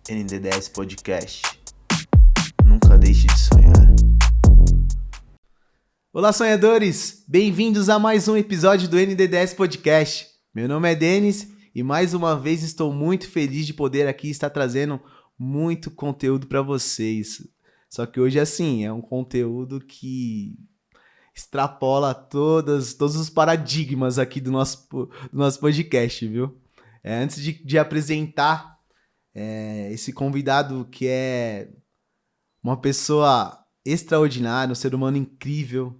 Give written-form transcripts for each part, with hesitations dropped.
ND10 Podcast. Nunca deixe de sonhar. Olá, sonhadores! Bem-vindos a mais um episódio do ND10 Podcast. Meu nome é Denis e mais uma vez estou muito feliz de poder aqui estar trazendo muito conteúdo para vocês. Só que hoje, assim, é um conteúdo que extrapola todos os paradigmas aqui do nosso podcast, viu? Antes de apresentar esse convidado que é uma pessoa extraordinária, um ser humano incrível,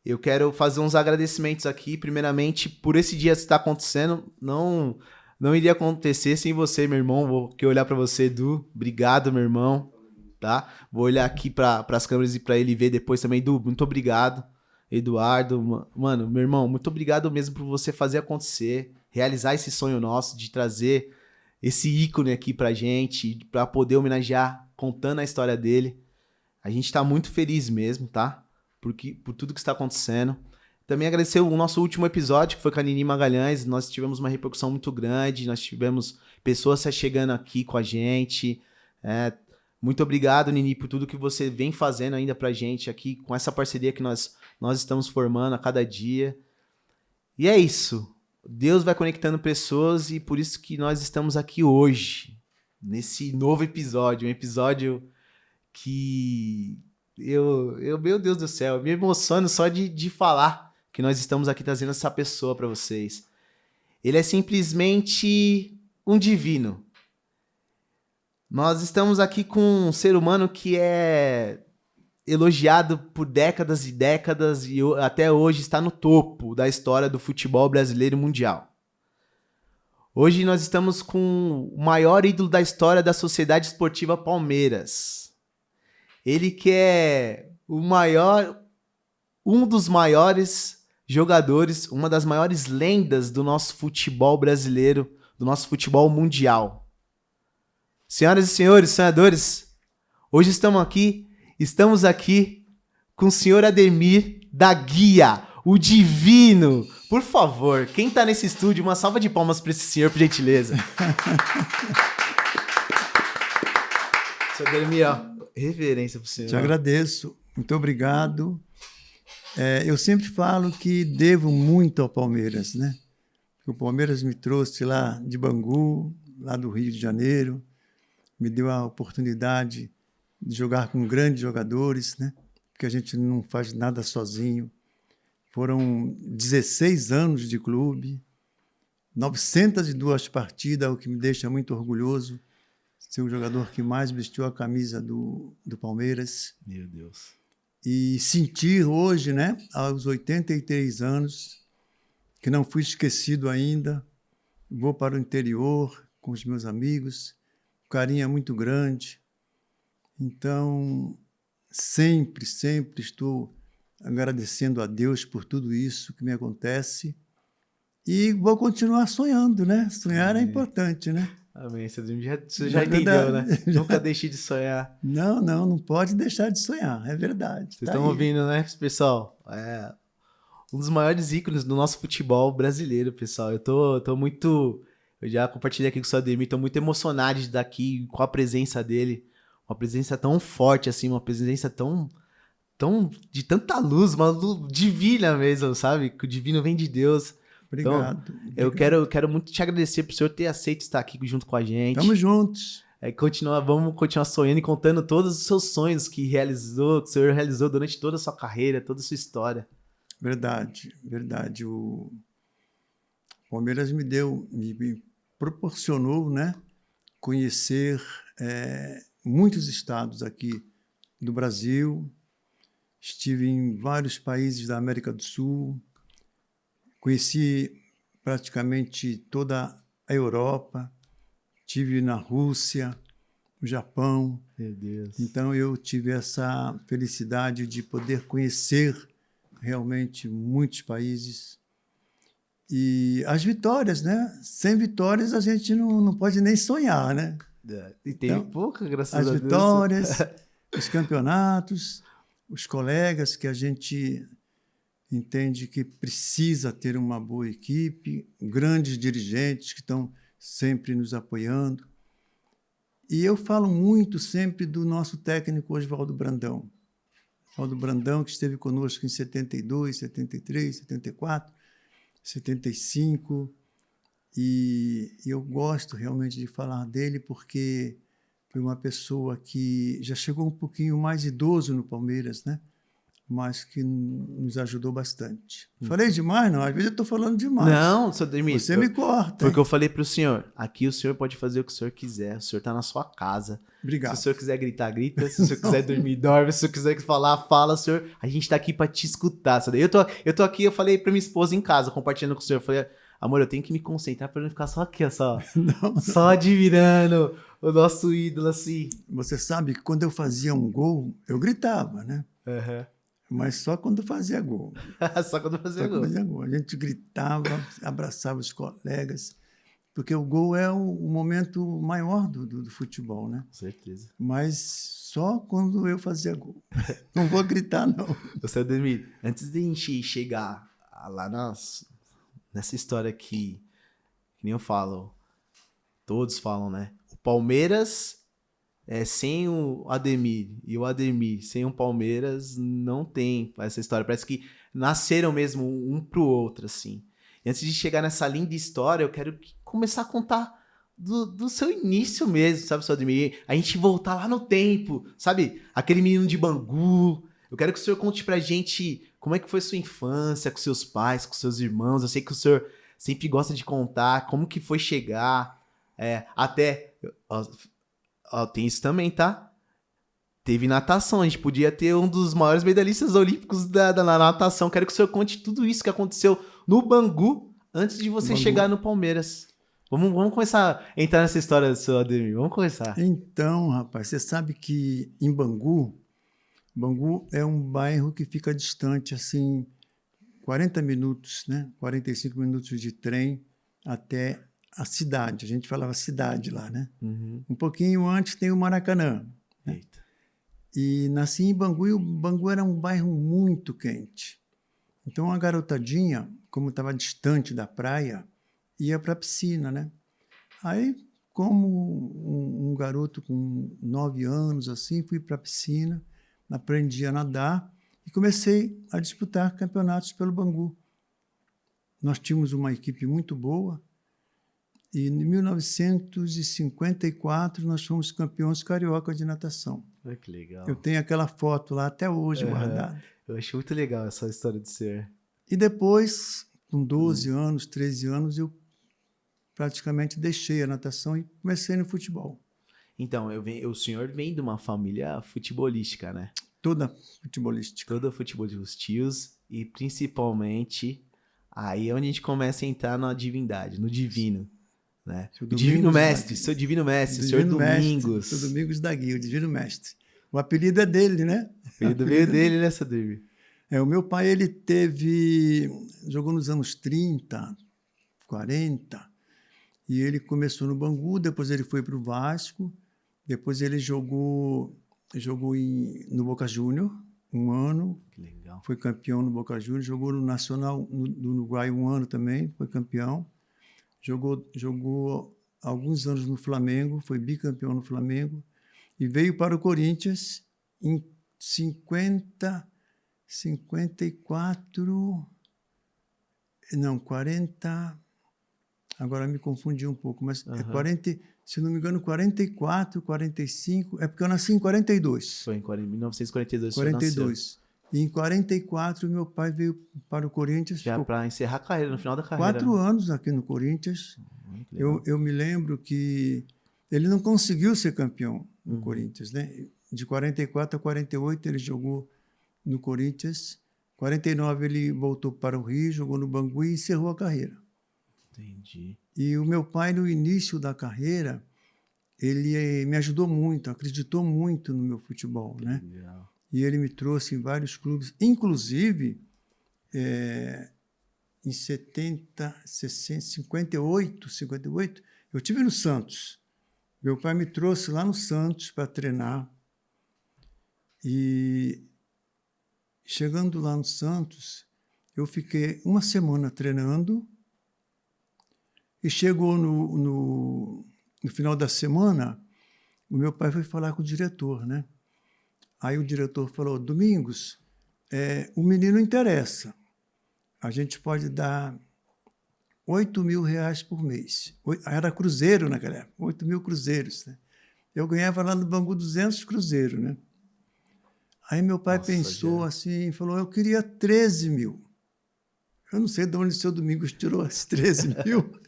eu quero fazer uns agradecimentos aqui, primeiramente, por esse dia que está acontecendo. Não iria acontecer sem você, meu irmão. Vou aqui olhar para você, Edu. Obrigado, meu irmão. Tá? Vou olhar aqui para as câmeras e para ele ver depois também. Edu, muito obrigado. Eduardo, mano, meu irmão, muito obrigado mesmo por você fazer acontecer, realizar esse sonho nosso de trazer esse ícone aqui pra gente, pra poder homenagear contando a história dele. A gente tá muito feliz mesmo, tá? Por tudo que está acontecendo. Também agradecer o nosso último episódio, que foi com a Nini Magalhães. Nós tivemos uma repercussão muito grande, nós tivemos pessoas chegando aqui com a gente. Muito obrigado, Nini, por tudo que você vem fazendo ainda pra gente aqui, com essa parceria que nós estamos formando a cada dia. E é isso. Deus vai conectando pessoas e por isso que nós estamos aqui hoje, nesse novo episódio. Um episódio que meu Deus do céu, eu me emociono só de falar que nós estamos aqui trazendo essa pessoa para vocês. Ele é simplesmente um divino. Nós estamos aqui com um ser humano que é elogiado por décadas e décadas e até hoje está no topo da história do futebol brasileiro e mundial. Hoje nós estamos com o maior ídolo da história da Sociedade Esportiva Palmeiras. Ele que é um dos maiores jogadores, uma das maiores lendas do nosso futebol brasileiro, do nosso futebol mundial. Senhoras e senhores, sonhadores, hoje estamos aqui com o senhor Ademir da Guia, o divino. Por favor, quem tá nesse estúdio, uma salva de palmas para esse senhor, por gentileza. Senhor Ademir, ó, reverência pro senhor. Te agradeço, muito obrigado. Eu sempre falo que devo muito ao Palmeiras, né? O Palmeiras me trouxe lá de Bangu, lá do Rio de Janeiro, me deu a oportunidade de jogar com grandes jogadores, né? Porque a gente não faz nada sozinho. Foram 16 anos de clube, 902 partidas, o que me deixa muito orgulhoso. Ser o jogador que mais vestiu a camisa do Palmeiras. Meu Deus. E sentir hoje, né, aos 83 anos, que não fui esquecido ainda. Vou para o interior com os meus amigos. O carinho é muito grande. Então, sempre estou agradecendo a Deus por tudo isso que me acontece. E vou continuar sonhando, né? Sonhar é importante, né? Amém. Você já entendeu, né? Nunca deixe de sonhar. Não pode deixar de sonhar, é verdade. Vocês estão ouvindo, né, pessoal? Um dos maiores ícones do nosso futebol brasileiro, pessoal. Eu já compartilhei aqui com o seu Ademir, tô muito emocionado de estar aqui com a presença dele. Uma presença tão forte, assim, uma presença tão de tanta luz, uma luz divina mesmo, sabe? Que o divino vem de Deus. Obrigado. Então, eu quero muito te agradecer por o senhor ter aceito estar aqui junto com a gente. Tamo juntos. Vamos continuar sonhando e contando todos os seus sonhos que o senhor realizou durante toda a sua carreira, toda a sua história. Verdade. O Palmeiras me proporcionou, né, conhecer muitos estados aqui do Brasil. Estive em vários países da América do Sul. Conheci praticamente toda a Europa. Estive na Rússia, no Japão. Meu Deus. Então, eu tive essa felicidade de poder conhecer realmente muitos países. E as vitórias, né? Sem vitórias, a gente não pode nem sonhar, né? E teve então, pouca, graças a Deus. As vitórias, os campeonatos, os colegas que a gente entende que precisa ter uma boa equipe, grandes dirigentes que estão sempre nos apoiando. E eu falo muito sempre do nosso técnico Oswaldo Brandão. Oswaldo Brandão, que esteve conosco em 72, 73, 74, 75. E eu gosto realmente de falar dele porque foi uma pessoa que já chegou um pouquinho mais idoso no Palmeiras, né? Mas que nos ajudou bastante. Falei demais, não? Às vezes eu estou falando demais. Não, seu Ademir, Você me corta. foi o que Hein? eu falei pro senhor. Aqui o senhor pode fazer o que o senhor quiser. O senhor tá na sua casa. Obrigado. Se o senhor quiser gritar, grita. Se o senhor quiser dormir, dorme. Se o senhor quiser falar, fala, senhor. A gente tá aqui pra te escutar. Sabe? Eu tô aqui, eu falei pra minha esposa em casa, compartilhando com o senhor. Eu falei, amor, eu tenho que me concentrar pra não ficar só aqui, ó, só admirando o nosso ídolo, assim. Você sabe que quando eu fazia um gol, eu gritava, né? Uhum. Mas só quando fazia gol. Só quando fazia Só quando gol. fazia gol. A gente gritava, abraçava os colegas, porque o gol é o momento maior do futebol, né? Com certeza. Mas só quando eu fazia gol. Não vou gritar, não. Você, Ademir, antes de a gente chegar lá nessa história que nem eu falo, todos falam, né? O Palmeiras sem o Ademir e o Ademir sem o Palmeiras não tem essa história. Parece que nasceram mesmo um pro outro, assim. E antes de chegar nessa linda história, eu quero começar a contar do seu início mesmo, sabe, seu Ademir? A gente voltar lá no tempo, sabe? Aquele menino de Bangu. Eu quero que o senhor conte pra gente como é que foi sua infância, com seus pais, com seus irmãos. Eu sei que o senhor sempre gosta de contar como que foi chegar até... tem isso também, tá? Teve natação, a gente podia ter um dos maiores medalhistas olímpicos da natação. Quero que o senhor conte tudo isso que aconteceu no Bangu antes de você chegar no Palmeiras. Vamos começar a entrar nessa história do seu Ademir. Vamos começar. Então, rapaz, você sabe que em Bangu é um bairro que fica distante, assim, 40 minutos, né? 45 minutos de trem até a cidade. A gente falava cidade lá, né? Uhum. Um pouquinho antes tem o Maracanã. Né? Eita. E nasci em Bangu e o Bangu era um bairro muito quente. Então a garotadinha, como estava distante da praia, ia para a piscina, né? Aí, como um garoto com 9 anos, assim, fui para a piscina, aprendi a nadar e comecei a disputar campeonatos pelo Bangu. Nós tínhamos uma equipe muito boa e em 1954 nós fomos campeões carioca de natação. Olha que legal. Eu tenho aquela foto lá até hoje guardada. Eu acho muito legal essa história do senhor. E depois, com 12 anos, 13 anos, eu praticamente deixei a natação e comecei no futebol. Então, o senhor vem de uma família futebolística, né? Toda futebolística. Toda futebolística, os tios, e principalmente, aí é onde a gente começa a entrar na divindade, no divino, né? O Divino Mestre, seu Divino Mestre, o senhor Domingos. Seu Domingos da Guia, o Divino Mestre. O apelido é dele, né? O apelido veio dele, né, seu Ademir? O meu pai, ele jogou nos anos 30, 40, e ele começou no Bangu, depois ele foi para o Vasco, depois ele jogou no Boca Júnior, um ano. Que legal. Foi campeão no Boca Júnior, jogou no Nacional do Uruguai um ano também, foi campeão. Jogou alguns anos no Flamengo, foi bicampeão no Flamengo, e veio para o Corinthians em 40, agora me confundi um pouco, mas 40, se não me engano, 44, 45, é porque eu nasci em 42. Foi em 1942. 42. E em 44, meu pai veio para o Corinthians. Já para encerrar a carreira, no final da carreira. 4 anos aqui no Corinthians. Eu me lembro que ele não conseguiu ser campeão no Corinthians, né? De 44 a 48 ele jogou no Corinthians. 49 ele voltou para o Rio, jogou no Bangu e encerrou a carreira. Entendi. E o meu pai, no início da carreira, ele me ajudou muito, acreditou muito no meu futebol, né? Legal. E ele me trouxe em vários clubes, inclusive em 70, 60, 58, eu estive no Santos. Meu pai me trouxe lá no Santos para treinar. E chegando lá no Santos, eu fiquei uma semana treinando e chegou no final da semana, o meu pai foi falar com o diretor, né? Aí o diretor falou, Domingos, o menino interessa. A gente pode dar R$ 8.000 por mês. Era cruzeiro naquela época, 8.000 cruzeiros, né? Eu ganhava lá no Bangu 200 cruzeiros, né? Aí meu pai pensou assim, falou, eu queria 13 mil. Eu não sei de onde o seu Domingos tirou esses 13 mil,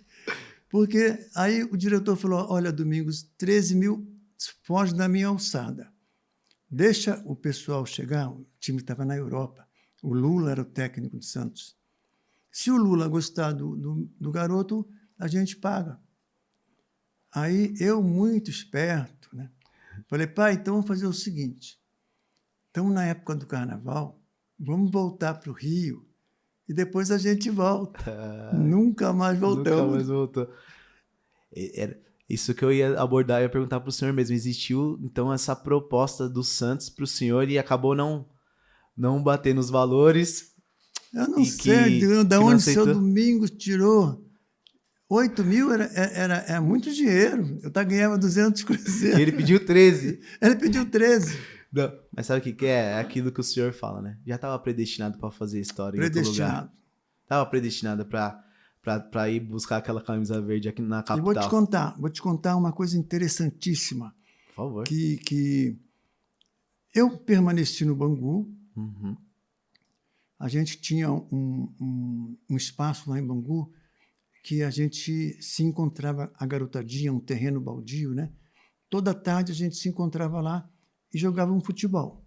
porque aí o diretor falou, olha, Domingos, 13 mil foge da minha alçada. Deixa o pessoal chegar, o time estava na Europa, o Lula era o técnico do Santos. Se o Lula gostar do garoto, a gente paga. Aí eu, muito esperto, né, falei, pai, então vamos fazer o seguinte, estamos na época do carnaval, vamos voltar para o Rio e depois a gente volta. Nunca mais voltamos. Nunca mais voltou. Isso que eu ia abordar, eu ia perguntar para o senhor mesmo. Existiu, então, essa proposta do Santos para o senhor e acabou não batendo os valores? Eu não sei de onde o seu Domingos tirou. 8 mil era muito dinheiro. Eu ganhava 200 cruzeiros. E ele pediu 13. Ele pediu 13. Não, mas sabe o que é? É aquilo que o senhor fala, né? Já estava predestinado para fazer história em outro lugar. Estava predestinado para ir buscar aquela camisa verde aqui na capital. E vou te contar uma coisa interessantíssima. Por favor. Que eu permaneci no Bangu. Uhum. A gente tinha um espaço lá em Bangu que a gente se encontrava, a garotadinha, um terreno baldio, né? Toda tarde a gente se encontrava lá e jogava um futebol.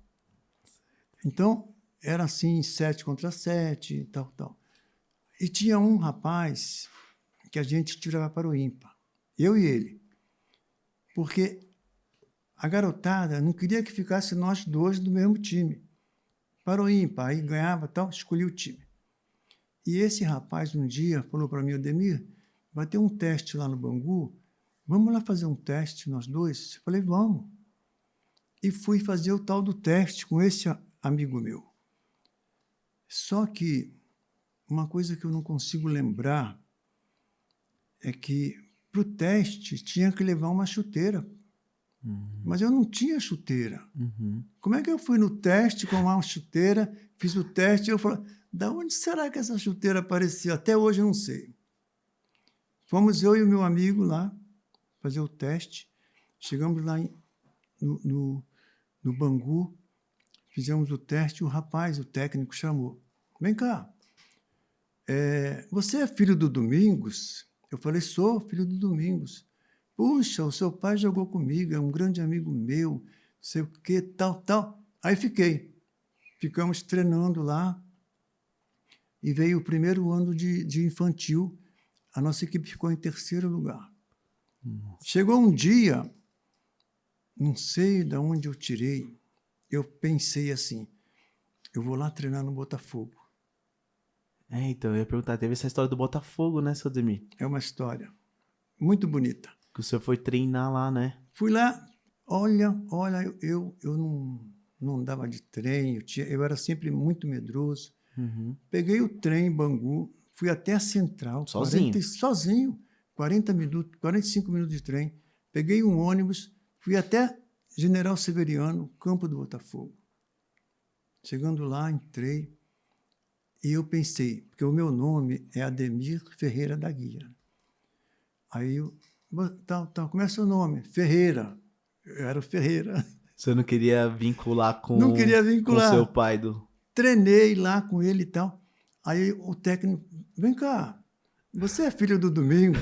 Então, era assim, 7 contra 7 e tal. E tinha um rapaz que a gente tirava para o ímpar, eu e ele, porque a garotada não queria que ficasse nós dois do mesmo time. Para o ímpar, aí ganhava tal, escolhia o time. E esse rapaz um dia falou para mim, Ademir, vai ter um teste lá no Bangu, vamos lá fazer um teste nós dois? Eu falei, vamos. E fui fazer o tal do teste com esse amigo meu. Só que uma coisa que eu não consigo lembrar é que para o teste tinha que levar uma chuteira. Mas eu não tinha chuteira. Como é que eu fui no teste com uma chuteira, fiz o teste e eu falei, da onde será que essa chuteira apareceu? Até hoje eu não sei. Fomos eu e o meu amigo lá fazer o teste. Chegamos lá no Bangu, fizemos o teste e o rapaz, o técnico, chamou. Vem cá, você é filho do Domingos? Eu falei, sou filho do Domingos. Puxa, o seu pai jogou comigo, é um grande amigo meu, não sei o quê, tal. Aí ficamos treinando lá e veio o primeiro ano de infantil, a nossa equipe ficou em 3º lugar. Chegou um dia, não sei de onde eu tirei, eu pensei assim, eu vou lá treinar no Botafogo. Então, eu ia perguntar, teve essa história do Botafogo, né, seu Ademir? É uma história muito bonita. Que o senhor foi treinar lá, né? Fui lá, olha, eu não andava de trem, eu era sempre muito medroso. Peguei o trem em Bangu, fui até a Central. Sozinho? Sozinho, 45 minutos de trem. Peguei um ônibus, fui até General Severiano, campo do Botafogo. Chegando lá, entrei e eu pensei, porque o meu nome é Ademir Ferreira da Guia. Aí eu, como é seu nome? Ferreira. Eu era o Ferreira. Você não queria vincular com seu pai do... Treinei lá com ele e tal. Aí o técnico, vem cá, você é filho do Domingos?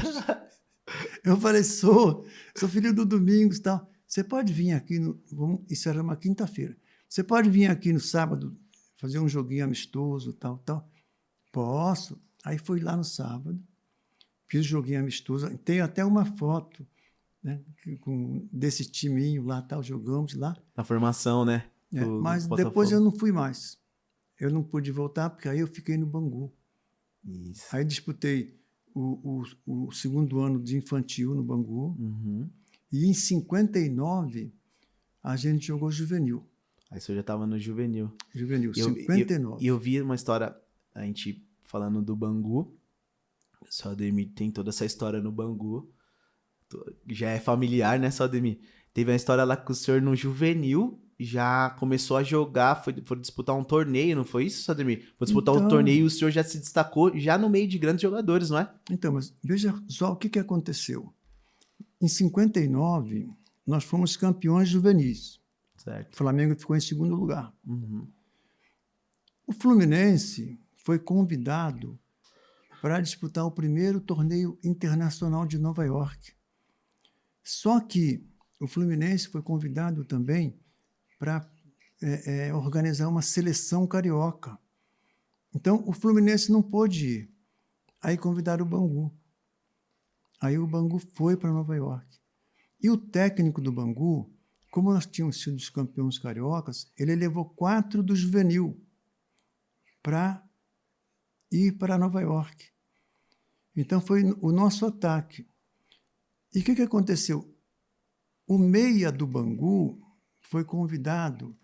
Eu falei, sou filho do Domingos e tal. Você pode vir aqui, isso era uma quinta-feira, você pode vir aqui no sábado fazer um joguinho amistoso, tal. Posso. Aí fui lá no sábado, fiz o joguinho amistoso, tenho até uma foto, né, desse timinho lá, tal, jogamos lá. Na formação, né? Mas depois eu não fui mais. Eu não pude voltar, porque aí eu fiquei no Bangu. Isso. Aí disputei o 2º ano de infantil no Bangu. E em 59, a gente jogou juvenil. Aí você já estava no juvenil. Juvenil, 59. E eu vi uma história, a gente falando do Bangu. O seu Ademir tem toda essa história no Bangu. Já é familiar, né, seu Ademir? teve uma história lá que o senhor no juvenil já começou a jogar, foi disputar um torneio, não foi isso, Sademir? Foi disputar um torneio e o senhor já se destacou já no meio de grandes jogadores, não é? Então, mas veja só o que aconteceu. Em 59, nós fomos campeões juvenis. Certo. O Flamengo ficou em segundo lugar. Uhum. O Fluminense foi convidado para disputar o primeiro torneio internacional de Nova York. Só que o Fluminense foi convidado também para organizar uma seleção carioca. Então, o Fluminense não pôde ir. Aí convidaram o Bangu. Aí o Bangu foi para Nova York. E o técnico do Bangu, como nós tínhamos sido os campeões cariocas, ele levou 4 do juvenil para ir para Nova York. Então, foi o nosso ataque. E o que aconteceu? O meia do Bangu foi convidado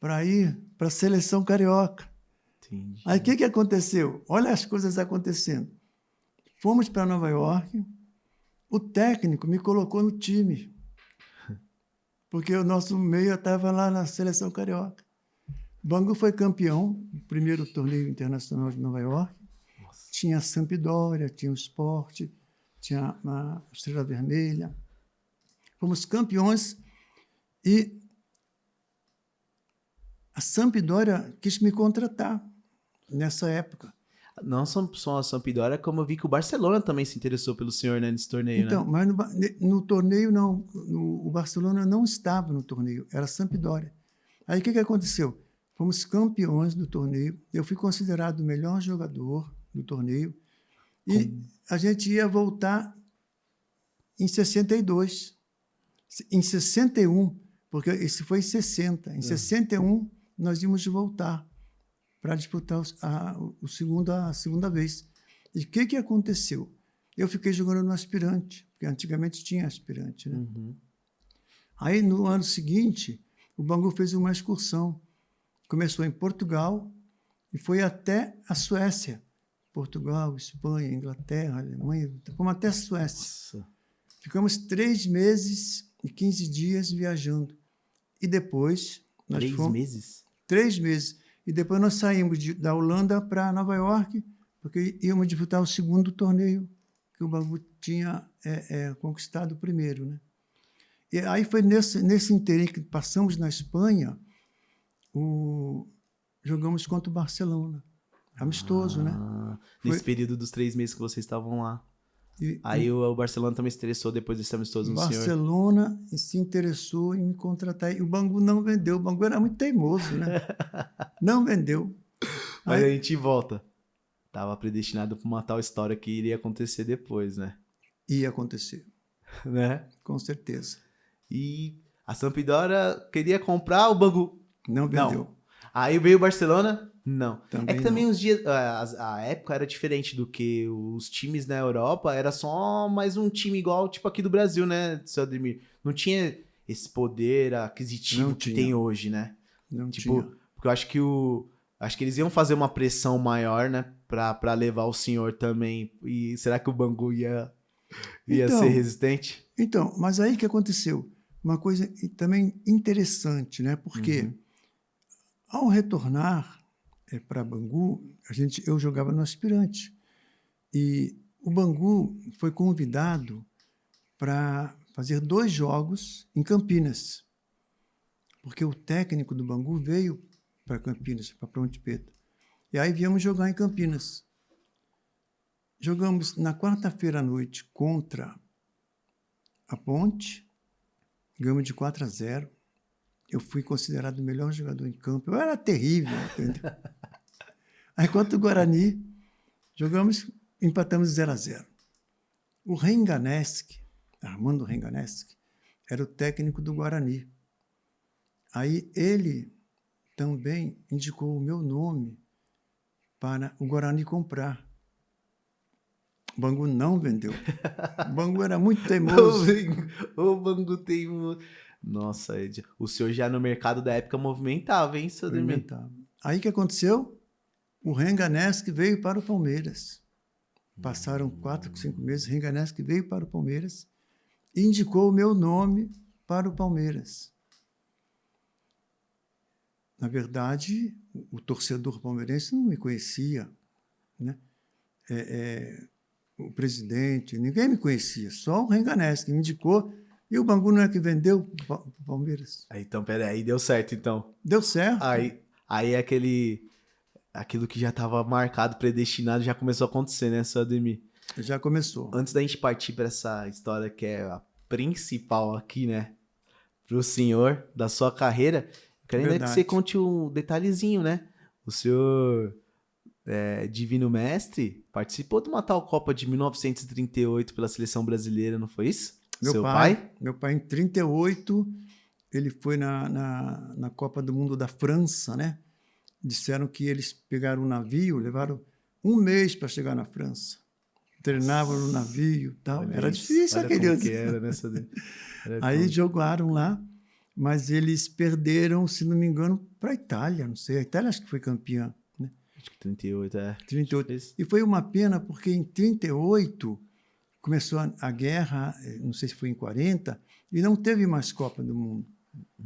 para ir para a seleção carioca. Entendi. Aí o que aconteceu? Olha as coisas acontecendo. Fomos para Nova York, o técnico me colocou no time, porque o nosso meia estava lá na seleção carioca. O Bangu foi campeão do primeiro torneio internacional de Nova York. Nossa. Tinha a Sampdoria, tinha o Sport, tinha a Estrela Vermelha. Fomos campeões e a Sampdoria quis me contratar nessa época. Não só a Sampdoria, como eu vi que o Barcelona também se interessou pelo senhor, né, nesse torneio, Então, né? mas no torneio não, o Barcelona não estava no torneio, era a Sampdoria. Aí o que aconteceu? Fomos campeões do torneio, eu fui considerado o melhor jogador do torneio e a gente ia voltar em 62. Em 61, porque isso foi em 60. Em 61, nós íamos voltar para disputar a segunda vez. E o que aconteceu? Eu fiquei jogando no aspirante, porque antigamente tinha aspirante, né? Uhum. Aí, no ano seguinte, o Bangu fez uma excursão. Começou em Portugal e foi até a Suécia. Portugal, Espanha, Inglaterra, Alemanha, fomos até a Suécia. Nossa. Ficamos 3 meses e 15 dias viajando. E depois... 3 meses? 3 meses. E depois nós saímos da Holanda para Nova York, porque íamos disputar o segundo torneio, que o Bangu tinha conquistado o primeiro, né? E aí foi nesse interim que passamos na Espanha, jogamos contra o Barcelona. Amistoso, né? Nesse período dos 3 meses que vocês estavam lá. Aí o Barcelona também se interessou depois desse amistoso no senhor. O Barcelona se interessou em me contratar. E o Bangu não vendeu. O Bangu era muito teimoso, né? Não vendeu. Mas a gente volta. Tava predestinado para uma tal história que iria acontecer depois, né? Ia acontecer. Né? Com certeza. E a Sampdoria queria comprar o Bangu. Não vendeu. Não. Aí veio o Barcelona. Não. Também é que também não. os dias. A época era diferente do que os times na Europa. Era só mais um time igual, tipo aqui do Brasil, né, seu Ademir? Não tinha esse poder aquisitivo que tem hoje, né? Não tipo, tinha. porque eu acho que acho que eles iam fazer uma pressão maior, né? Pra levar o senhor também. E será que o Bangu ia ser resistente? Então, mas aí que aconteceu? Uma coisa também interessante, né? Porque ao retornar para Bangu, eu jogava no aspirante. E o Bangu foi convidado para fazer 2 jogos em Campinas, porque o técnico do Bangu veio para Campinas, para Ponte Preta. E aí viemos jogar em Campinas. Jogamos na quarta-feira à noite contra a Ponte, ganhamos de 4-0. Eu fui considerado o melhor jogador em campo. Eu era terrível, entendeu? Aí, contra o Guarani, empatamos 0-0. O Renganeschi, Armando Renganeschi, era o técnico do Guarani. Aí ele também indicou o meu nome para o Guarani comprar. O Bangu não vendeu. O Bangu era muito teimoso. O Bangu teimoso. Nossa, Ed, o senhor já no mercado da época movimentava, hein, seu Ademir? Aí o que aconteceu? O Renganeschi veio para o Palmeiras. Passaram 4, 5 meses, o Renganeschi veio para o Palmeiras e indicou o meu nome para o Palmeiras. Na verdade, o torcedor palmeirense não me conhecia, né? O presidente, ninguém me conhecia, só o Renganés que me indicou, e o Bangu não é que vendeu para o Palmeiras. Aí, então, pera aí, deu certo, então. Deu certo. Aí aquilo que já estava marcado, predestinado, já começou a acontecer, né, seu Ademir? Já começou. Antes da gente partir para essa história que é a principal aqui, né, pro senhor, da sua carreira, eu quero ainda que você conte um detalhezinho, né? O senhor Divino Mestre participou de uma tal Copa de 1938 pela Seleção Brasileira, não foi isso? Meu pai, em 1938, ele foi na Copa do Mundo da França, né? Disseram que eles pegaram um navio, levaram 1 mês para chegar na França. Treinavam no navio e tal. Era difícil aquele ano. Aí jogaram lá, mas eles perderam, se não me engano, para a Itália, não sei. A Itália acho que foi campeã, né? Acho que 38, 38. E foi uma pena, porque em 38 começou a guerra, não sei se foi em 40, e não teve mais Copa do Mundo.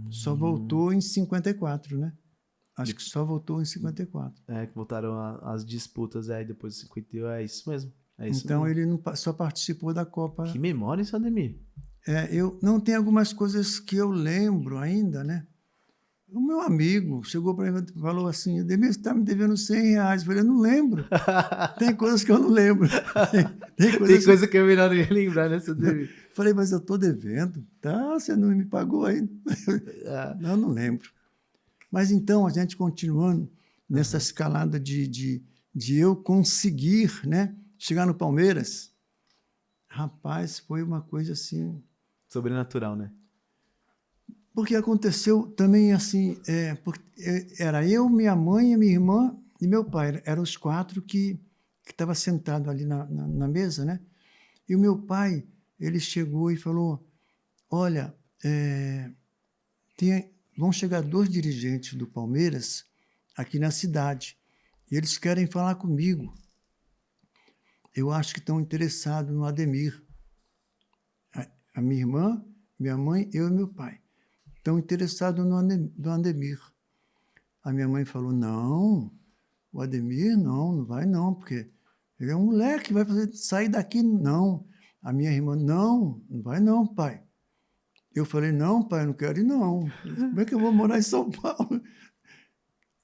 Só voltou em 54, né? Acho que só voltou em 54. Que voltaram as disputas aí depois de 51, é isso mesmo. Então ele não, só participou da Copa. Que memória isso, Ademir? Eu não tenho algumas coisas que eu lembro ainda, né? O meu amigo chegou para mim e falou assim: Ademir, você está me devendo R$100. Eu falei: eu não lembro. Tem coisas que eu não lembro. Tem coisa que é melhor nem lembrar, né, seu Ademir? Falei: mas eu estou devendo. Tá, você não me pagou ainda. Não lembro. Mas então, a gente continuando nessa escalada de eu conseguir, né, chegar no Palmeiras, rapaz, foi uma coisa assim... Sobrenatural, né? Porque aconteceu também assim, era eu, minha mãe, minha irmã e meu pai. Eram os 4 que estavam sentados ali na mesa, né? E o meu pai, ele chegou e falou, olha, vão chegar 2 dirigentes do Palmeiras aqui na cidade e eles querem falar comigo. Eu acho que estão interessados no Ademir. A minha irmã, minha mãe, eu e meu pai. Estão interessados no Ademir. A minha mãe falou, não, o Ademir não vai não, porque ele é um moleque, vai sair daqui, não. A minha irmã, não vai não, pai. Eu falei, não, pai, eu não quero ir, não. Como é que eu vou morar em São Paulo?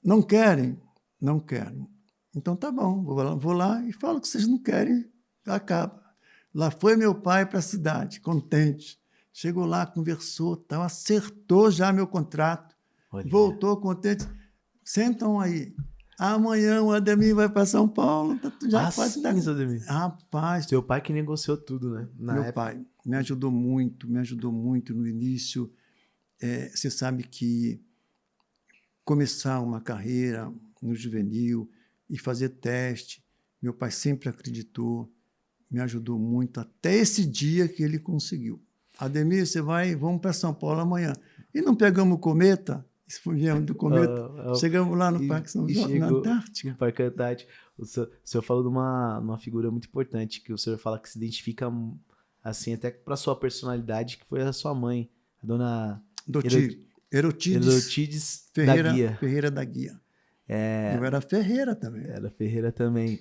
Não querem? Não quero. Então, tá bom, vou lá e falo que vocês não querem, acaba. Lá foi meu pai para a cidade, contente. Chegou lá, conversou, tal, acertou já meu contrato. Olha. Voltou contente. Sentam aí. Amanhã o Ademir vai para São Paulo. Já sim, Ademir. Rapaz. Seu pai que negociou tudo, né? Meu pai me ajudou muito no início. Você sabe que começar uma carreira no juvenil e fazer teste, meu pai sempre acreditou, me ajudou muito, até esse dia que ele conseguiu. Ademir, vamos para São Paulo amanhã. E não pegamos o cometa? Viemos do cometa, chegamos lá no Parque São Jorge, na Antártica. No Parque Antártico. O senhor falou de uma figura muito importante, que o senhor fala que se identifica, assim, até para a sua personalidade, que foi a sua mãe, a dona... Erotides Ferreira da Guia. Eu era Ferreira também. Era Ferreira também.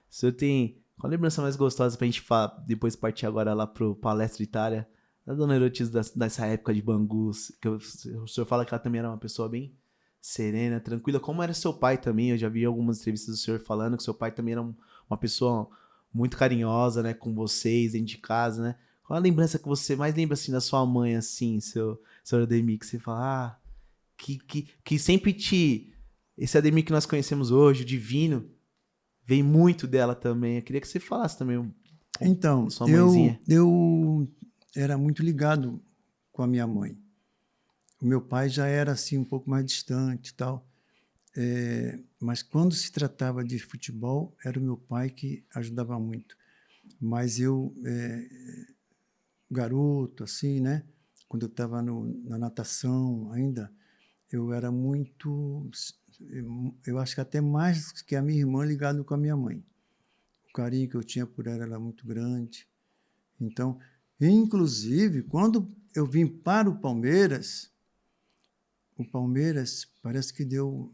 O senhor tem... Qual a lembrança mais gostosa para a gente depois partir agora lá para o Palestra Itália, da dona Erotides dessa época de Bangu, que o senhor fala que ela também era uma pessoa bem serena, tranquila, como era seu pai também. Eu já vi algumas entrevistas do senhor falando que seu pai também era uma pessoa muito carinhosa, né, com vocês, dentro de casa, né? Qual a lembrança que você mais lembra, assim, da sua mãe, assim, seu Ademir, que você fala, que sempre esse Ademir que nós conhecemos hoje, o divino, vem muito dela também. Eu queria que você falasse também então, sua mãezinha. Eu era muito ligado com a minha mãe. O meu pai já era assim um pouco mais distante e tal. Mas quando se tratava de futebol, era o meu pai que ajudava muito. Mas eu, garoto, assim, né? Quando eu estava na natação ainda, eu era muito... Eu acho que até mais que a minha irmã ligado com a minha mãe. O carinho que eu tinha por ela era muito grande. Então, inclusive, quando eu vim para o Palmeiras parece que deu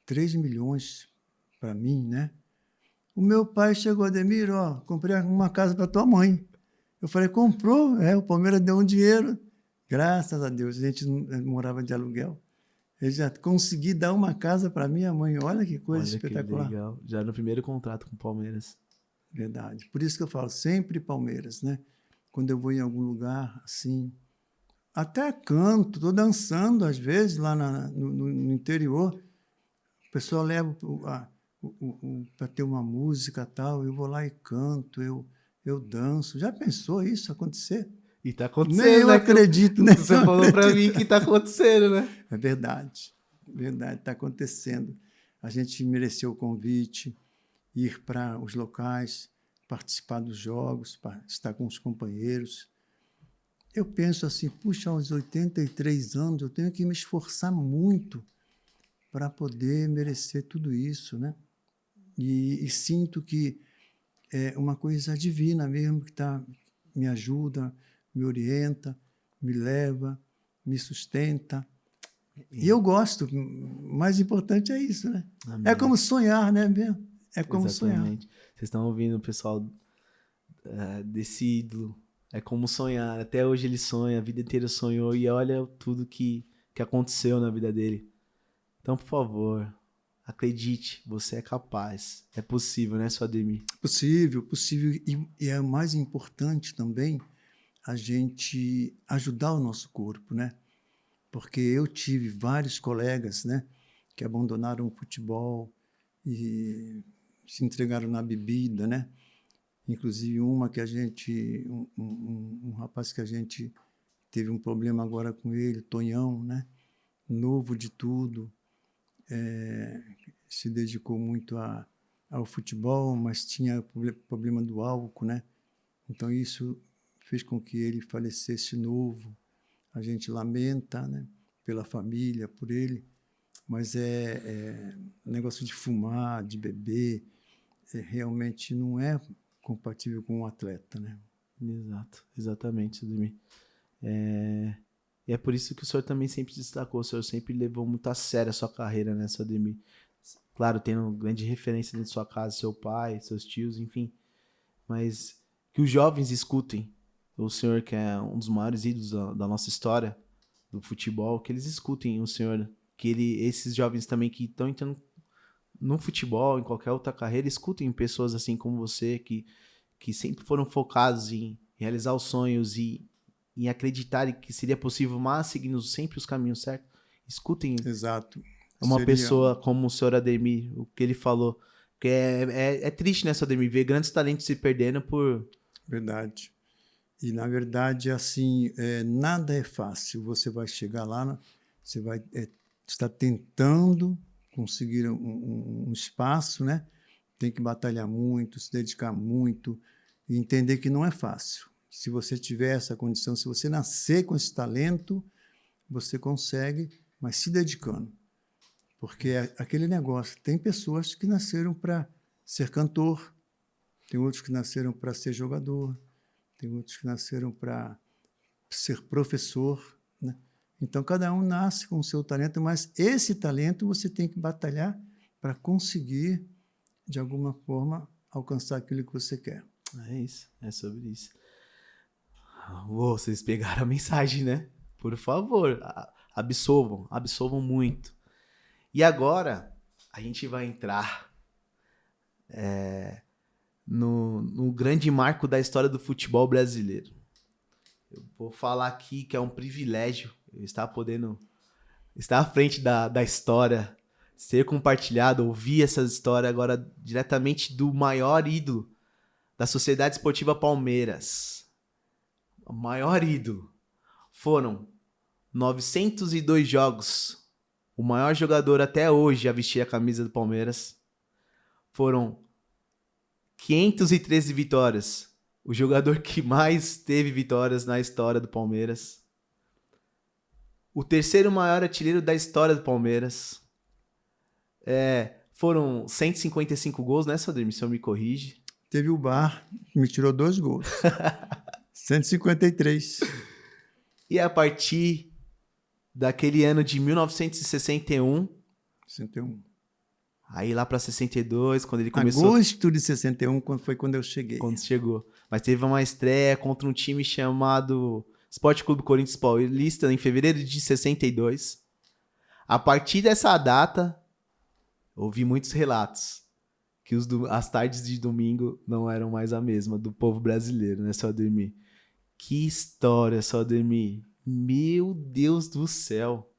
3 milhões para mim, né? O meu pai chegou, Ademir, ó, comprei uma casa para tua mãe. Eu falei, comprou? O Palmeiras deu um dinheiro. Graças a Deus, a gente morava de aluguel. Eu já consegui dar uma casa para minha mãe. Olha que coisa espetacular. Que legal. Já no primeiro contrato com o Palmeiras. Verdade. Por isso que eu falo sempre Palmeiras, né? Quando eu vou em algum lugar, assim, até canto, estou dançando às vezes lá no interior, o pessoal leva para ter uma música e tal, eu vou lá e canto, eu danço. Já pensou isso acontecer? E tá acontecendo, Nem eu né? acredito, né? Você falou para mim que tá acontecendo, né? É verdade, está acontecendo. A gente mereceu o convite, ir para os locais, participar dos jogos, estar com os companheiros. Eu penso assim, puxa, aos 83 anos eu tenho que me esforçar muito para poder merecer tudo isso, né? E sinto que é uma coisa divina mesmo que me ajuda, me orienta, me leva, me sustenta. E eu gosto. O mais importante é isso, né? Amém. É como sonhar, né? É como Exatamente. sonhar. Vocês estão ouvindo o pessoal desse ídolo. É como sonhar. Até hoje ele sonha, a vida inteira sonhou e olha tudo que aconteceu na vida dele. Então, por favor, acredite, você é capaz. É possível, né, seu Ademir? Possível. E é o mais importante também a gente ajudar o nosso corpo, né? Porque eu tive vários colegas, né, que abandonaram o futebol e se entregaram na bebida, né? Inclusive um rapaz que a gente teve um problema agora com ele, Tonhão, né? Novo de tudo, se dedicou muito ao futebol, mas tinha problema do álcool, né? Então isso fez com que ele falecesse novo. A gente lamenta, né? Pela família, por ele, mas negócio de fumar, de beber, realmente não é compatível com um atleta, né? Exato, exatamente, Ademir. E é por isso que o senhor também sempre destacou, o senhor sempre levou muito a sério a sua carreira, né, seu Ademir? Claro, tendo grande referência dentro de sua casa, seu pai, seus tios, enfim. Mas que os jovens escutem o senhor, que é um dos maiores ídolos da nossa história, do futebol, que eles escutem o senhor, que esses jovens também que estão entrando no futebol, em qualquer outra carreira, escutem pessoas assim como você, que sempre foram focados em realizar os sonhos e em acreditar que seria possível, mas seguindo sempre os caminhos certos. Escutem. Exato. Uma pessoa como o senhor Ademir, o que ele falou. Que é triste, né, seu Ademir, ver grandes talentos se perdendo por... Verdade. E, na verdade, assim, nada é fácil. Você vai chegar lá, você vai estar tentando conseguir um espaço, né? Tem que batalhar muito, se dedicar muito e entender que não é fácil. Se você tiver essa condição, se você nascer com esse talento, você consegue, mas se dedicando. Porque é aquele negócio. Tem pessoas que nasceram para ser cantor, tem outros que nasceram para ser jogador, tem outros que nasceram para ser professor, né? Então, cada um nasce com o seu talento, mas esse talento você tem que batalhar para conseguir, de alguma forma, alcançar aquilo que você quer. É isso, é sobre isso. Uou, vocês pegaram a mensagem, né? Por favor, absorvam muito. E agora, a gente vai entrar no grande marco da história do futebol brasileiro. Eu vou falar aqui que é um privilégio eu estar à frente da história, ser compartilhado, ouvir essa história agora diretamente do maior ídolo da Sociedade Esportiva Palmeiras. O maior ídolo. Foram 902 jogos. O maior jogador até hoje a vestir a camisa do Palmeiras. Foram 513 vitórias. O jogador que mais teve vitórias na história do Palmeiras. O terceiro maior artilheiro da história do Palmeiras. Foram 155 gols, né, Sadrime? Se eu me corrige. Teve o VAR, que me tirou 2 gols. 153. E a partir daquele ano de 1961, 61. aí lá pra 62, quando ele começou... Agosto de 61 foi quando eu cheguei. Quando chegou. Mas teve uma estreia contra um time chamado Sport Clube Corinthians Paulista em fevereiro de 62. A partir dessa data, ouvi muitos relatos que as tardes de domingo não eram mais a mesma do povo brasileiro, né, seu Ademir? Que história, seu Ademir. Meu Deus do céu.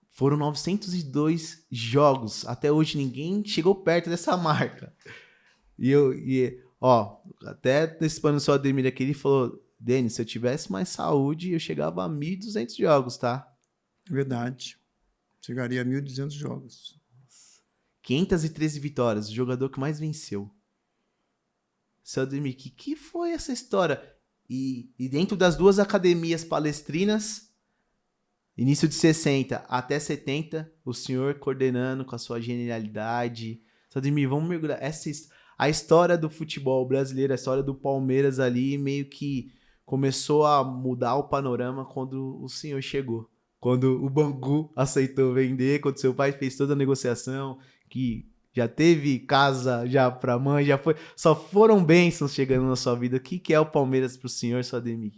Foram 902 jogos. Até hoje ninguém chegou perto dessa marca. Até nesse pano do seu Ademir aqui, ele falou: Denis, se eu tivesse mais saúde, eu chegava a 1.200 jogos, tá? Verdade. Chegaria a 1.200 jogos. 513 vitórias, o jogador que mais venceu. Seu Ademir, que foi essa história? E dentro das duas academias palestrinas, início de 60 até 70, o senhor coordenando com a sua genialidade. Seu Ademir, vamos mergulhar. A história do futebol brasileiro, a história do Palmeiras ali, meio que começou a mudar o panorama quando o senhor chegou. Quando o Bangu aceitou vender, quando seu pai fez toda a negociação, que já teve casa já pra mãe, só foram bênçãos chegando na sua vida. O que é o Palmeiras pro senhor, seu Ademir?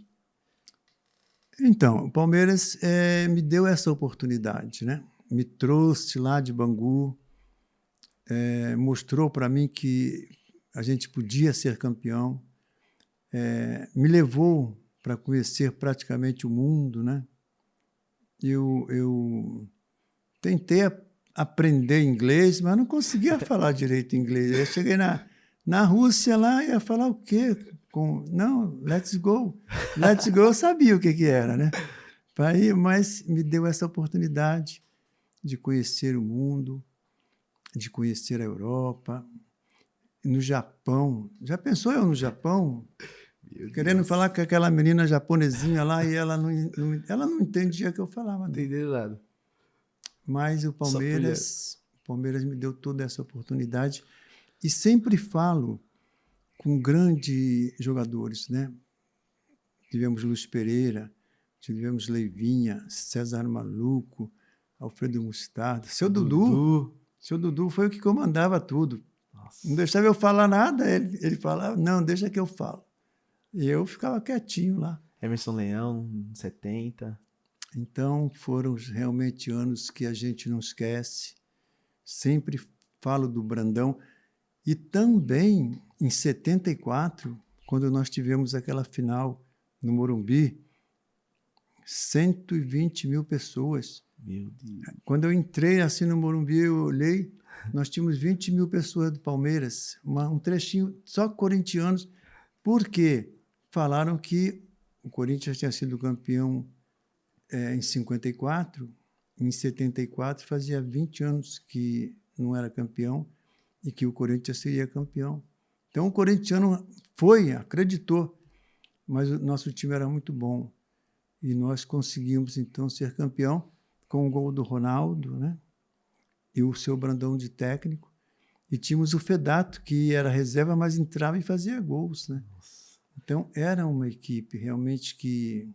Então, o Palmeiras me deu essa oportunidade, né? Me trouxe lá de Bangu, mostrou para mim que a gente podia ser campeão, me levou para conhecer praticamente o mundo, né? Eu tentei aprender inglês, mas não conseguia falar direito inglês. Eu cheguei na Rússia lá e ia falar o quê? Não, let's go. Let's go, eu sabia o que era, né? Mas me deu essa oportunidade de conhecer o mundo, de conhecer a Europa, no Japão. Já pensou eu no Japão? Querendo falar com aquela menina japonesinha lá e ela não entendia o que eu falava. Não entendeu nada. Mas o Palmeiras me deu toda essa oportunidade e sempre falo com grandes jogadores, né? Tivemos Luiz Pereira, tivemos Leivinha, César Maluco, Alfredo Mostarda, seu Dudu. Seu Dudu foi o que comandava tudo. Nossa. Não deixava eu falar nada, ele falava, não, deixa que eu falo. E eu ficava quietinho lá. Emerson Leão, 70. Então, foram realmente anos que a gente não esquece. Sempre falo do Brandão. E também, em 74, quando nós tivemos aquela final no Morumbi, 120 mil pessoas. Meu Deus. Quando eu entrei assim no Morumbi, eu olhei, nós tínhamos 20 mil pessoas do Palmeiras, um trechinho só corintianos. Por quê? Falaram que o Corinthians tinha sido campeão em 54, em 74 fazia 20 anos que não era campeão e que o Corinthians seria campeão. Então o corintiano acreditou, mas o nosso time era muito bom e nós conseguimos então ser campeão com o gol do Ronaldo, né? E o seu Brandão de técnico, e tínhamos o Fedato, que era reserva, mas entrava e fazia gols, né? Então era uma equipe realmente que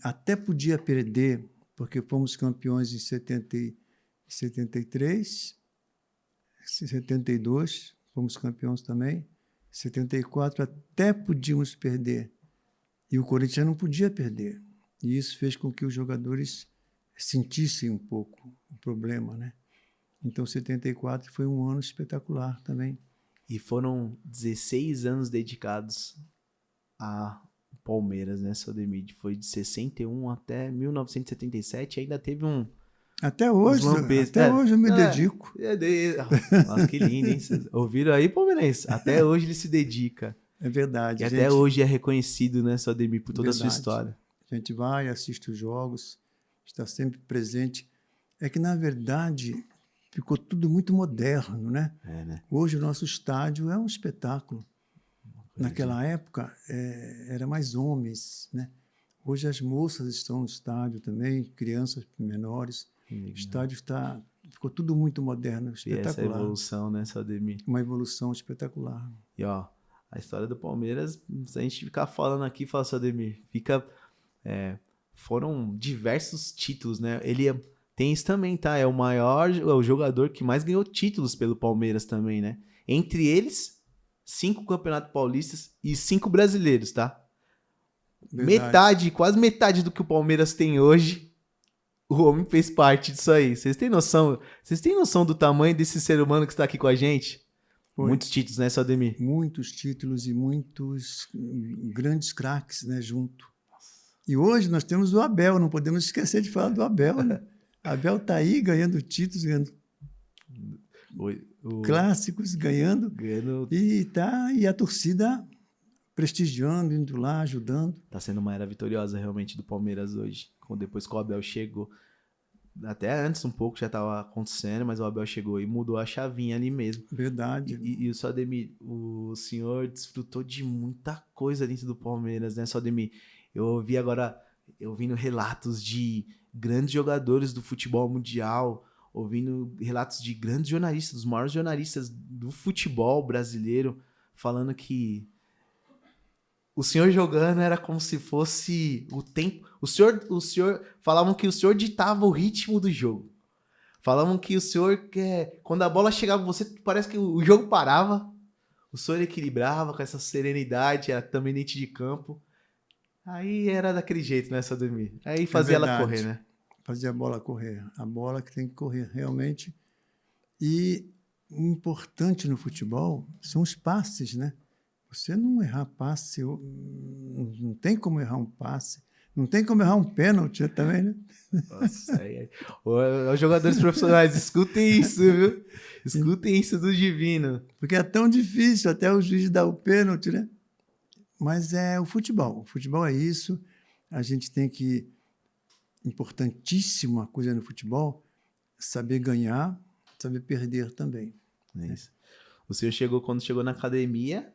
até podia perder, porque fomos campeões em 73, 72, fomos campeões também, 74 até podíamos perder, e o Corinthians não podia perder. E isso fez com que os jogadores sentissem um pouco o problema, né? Então, 74 foi um ano espetacular também. E foram 16 anos dedicados a Palmeiras, né, seu Ademir? Foi de 61 até 1977, ainda teve Até hoje, hoje eu me dedico. Nossa, que lindo, hein? Vocês ouviram aí, palmeirense? Até hoje ele se dedica. É verdade. E até hoje é reconhecido, né, seu Ademir, por toda a sua história. A gente vai, assiste os jogos, está sempre presente. É que, na verdade, ficou tudo muito moderno, né? Né? Hoje o nosso estádio é um espetáculo. Naquela época, era mais homens, né? Hoje as moças estão no estádio também, crianças menores. O estádio ficou tudo muito moderno, espetacular. E essa evolução, né, seu Ademir? Uma evolução espetacular. E, ó, a história do Palmeiras, se a gente ficar falando aqui, fala, seu Ademir, fica foram diversos títulos, né? Tem isso também, tá? É o jogador que mais ganhou títulos pelo Palmeiras também, né? Entre eles, 5 campeonatos paulistas e 5 brasileiros, tá? Verdade. Quase metade do que o Palmeiras tem hoje, o homem fez parte disso aí. Vocês têm noção? Vocês têm noção do tamanho desse ser humano que está aqui com a gente? Foi. Muitos títulos, né, Ademir? Muitos títulos e muitos grandes craques, né, junto. E hoje nós temos o Abel, não podemos esquecer de falar do Abel, né? Abel tá aí ganhando títulos, ganhando clássicos, ganhando. E a torcida prestigiando, indo lá, ajudando. Tá sendo uma era vitoriosa realmente do Palmeiras hoje. Depois que o Abel chegou. Até antes um pouco já estava acontecendo, mas o Abel chegou e mudou a chavinha ali mesmo. Verdade. E o Ademir, o senhor desfrutou de muita coisa dentro do Palmeiras, né, Ademir? Eu ouvi agora, ouvindo relatos de grandes jogadores do futebol mundial, ouvindo relatos de grandes jornalistas, dos maiores jornalistas do futebol brasileiro, falando que o senhor jogando era como se fosse o tempo. O senhor falavam que o senhor ditava o ritmo do jogo. Falavam que o senhor, quando a bola chegava em você, parece que o jogo parava. O senhor equilibrava com essa serenidade, era também dentro de campo. Aí era daquele jeito, né, Ademir? Aí fazia ela correr, né? Fazia a bola correr. A bola que tem que correr, realmente. E o importante no futebol são os passes, né? Você não errar passe, não tem como errar um passe, não tem como errar um pênalti também, né? Nossa, os jogadores profissionais, escutem isso, viu? Escutem isso do Divino. Porque é tão difícil até o juiz dar o pênalti, né? Mas é o futebol. O futebol é isso. A gente tem que... Importantíssima coisa no futebol, saber ganhar, saber perder também. É isso. O senhor quando chegou na academia...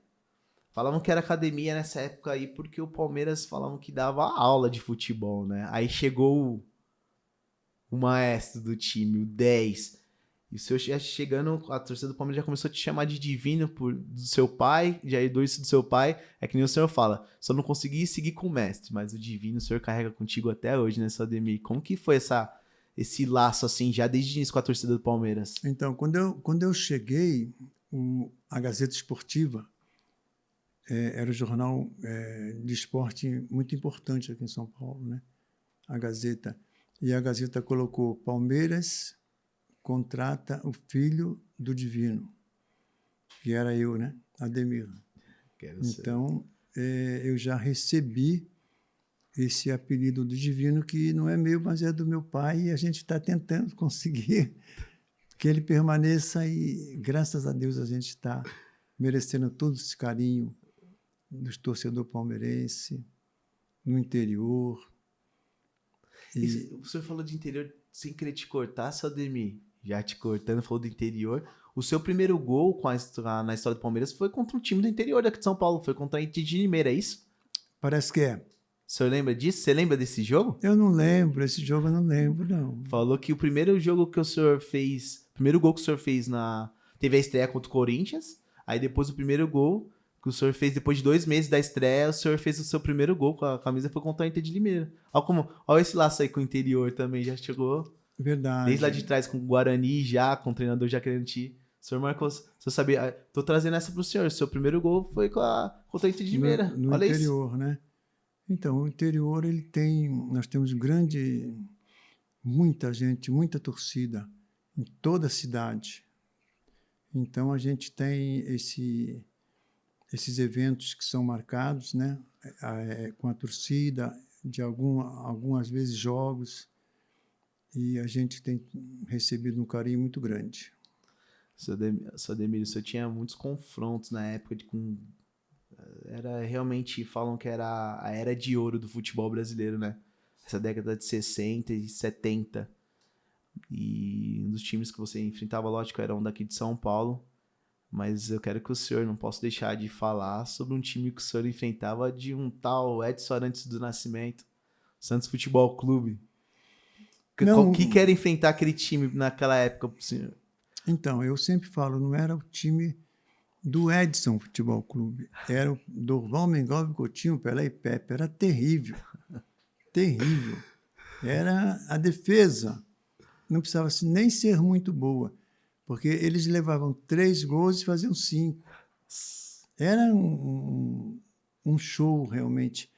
Falavam que era academia nessa época aí porque o Palmeiras falavam que dava aula de futebol, né? Aí chegou o maestro do time, o 10. E o senhor chegando, a torcida do Palmeiras já começou a te chamar de divino do seu pai, já herdou isso do seu pai. É que nem o senhor fala, só não consegui seguir com o mestre, mas o divino o senhor carrega contigo até hoje, né, Ademir? Como que foi esse laço, assim, já desde o início com a torcida do Palmeiras? Então, quando eu cheguei, a Gazeta Esportiva, era um jornal de esporte muito importante aqui em São Paulo, né? A Gazeta. E a Gazeta colocou: Palmeiras contrata o filho do Divino, que era eu, né? Ademir. Então, eu já recebi esse apelido do Divino, que não é meu, mas é do meu pai, e a gente está tentando conseguir que ele permaneça, e graças a Deus a gente está merecendo todo esse carinho dos torcedores palmeirenses, no interior. E o senhor falou de interior, sem querer te cortar, Ademir, já te cortando, falou do interior. O seu primeiro gol na história do Palmeiras foi contra um time do interior daqui de São Paulo, foi contra a Inter de Limeira, é isso? Parece que é. O senhor lembra disso? Você lembra desse jogo? Eu não lembro, esse jogo eu não lembro, não. Falou que o primeiro jogo que o senhor fez, o primeiro gol que o senhor fez teve a estreia contra o Corinthians, aí depois o primeiro gol que o senhor fez depois de 2 meses da estreia, o senhor fez o seu primeiro gol com a camisa, foi contra a Inter de Limeira. Olha esse laço aí com o interior também, já chegou. Verdade. Desde lá de trás com o Guarani já, com o treinador já querendo te... O senhor marcou, o senhor sabia, tô trazendo essa pro senhor, o seu primeiro gol foi contra a Inter de Limeira. No Olha interior, isso. Né? Então, o interior, nós temos muita gente, muita torcida em toda a cidade. Então, a gente tem esses eventos que são marcados, né, com a torcida, de algumas vezes jogos, e a gente tem recebido um carinho muito grande. Ademir, o senhor tinha muitos confrontos na época era realmente, falam que era a era de ouro do futebol brasileiro, né? Essa década de 60 e 70. E um dos times que você enfrentava, lógico, era um daqui de São Paulo. Mas eu quero que o senhor, não posso deixar de falar sobre um time que o senhor enfrentava, de um tal Edson Arantes do Nascimento, Santos Futebol Clube. O que era enfrentar aquele time naquela época, senhor? Então, eu sempre falo, não era o time do Edson Futebol Clube, era o Dorval, Mengalvio, Coutinho, Pelé e Pepe, era terrível. terrível. Era a defesa. Não precisava assim, nem ser muito boa, porque eles levavam 3 gols e faziam 5. Era um show, realmente.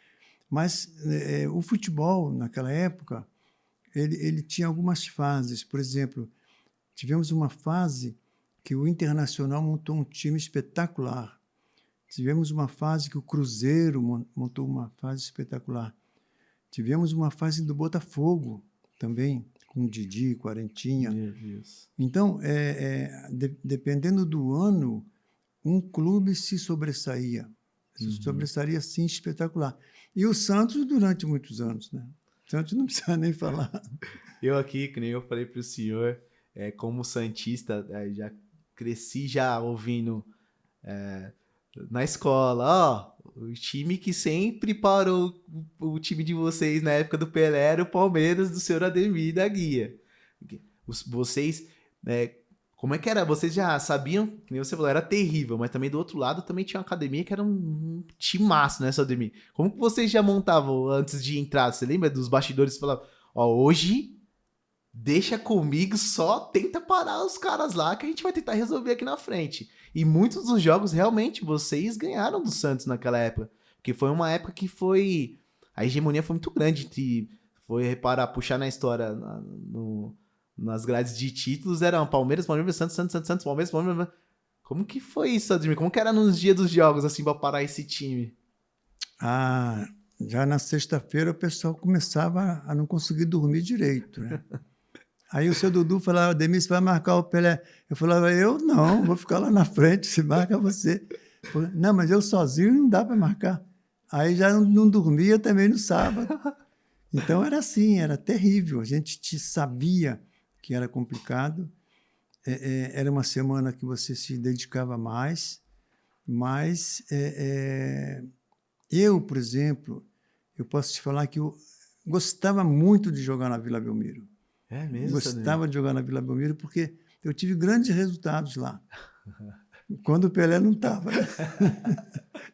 Mas o futebol, naquela época, ele tinha algumas fases. Por exemplo, tivemos uma fase que o Internacional montou um time espetacular. Tivemos uma fase que o Cruzeiro montou uma fase espetacular. Tivemos uma fase do Botafogo também, com o Didi, Quarentinha. Meu Deus. Então, dependendo do ano, um clube se sobressaía. Se sobressaía, assim, espetacular. E o Santos durante muitos anos, né? O Santos não precisa nem falar. Eu aqui, que nem eu falei pro senhor, como santista, já cresci já ouvindo na escola, o time que sempre parou o time de vocês na época do Pelé era o Palmeiras do senhor Ademir da Guia. Vocês, como é que era? Vocês já sabiam, que nem você falou, era terrível, mas também do outro lado também tinha uma academia que era um timaço, né, seu Ademir? Como que vocês já montavam antes de entrar? Você lembra dos bastidores que falavam, hoje deixa comigo, só tenta parar os caras lá que a gente vai tentar resolver aqui na frente. E muitos dos jogos, realmente, vocês ganharam do Santos naquela época. Porque foi uma época que a hegemonia foi muito grande. Foi reparar, puxar na história, nas grades de títulos, eram Palmeiras, Santos, Palmeiras. Como que foi isso, Ademir? Como que era nos dias dos jogos, assim, pra parar esse time? Já na sexta-feira o pessoal começava a não conseguir dormir direito, né? Aí o seu Dudu falava, Ademir, você vai marcar o Pelé? Eu falava, eu não, vou ficar lá na frente, se marca você. Não, mas eu sozinho não dá para marcar. Aí já não dormia também no sábado. Então era assim, era terrível. A gente sabia que era complicado. Era uma semana que você se dedicava mais, mas eu, por exemplo, eu posso te falar que eu gostava muito de jogar na Vila Belmiro. É mesmo? Gostava de jogar na Vila Belmiro porque eu tive grandes resultados lá. Quando o Pelé não estava.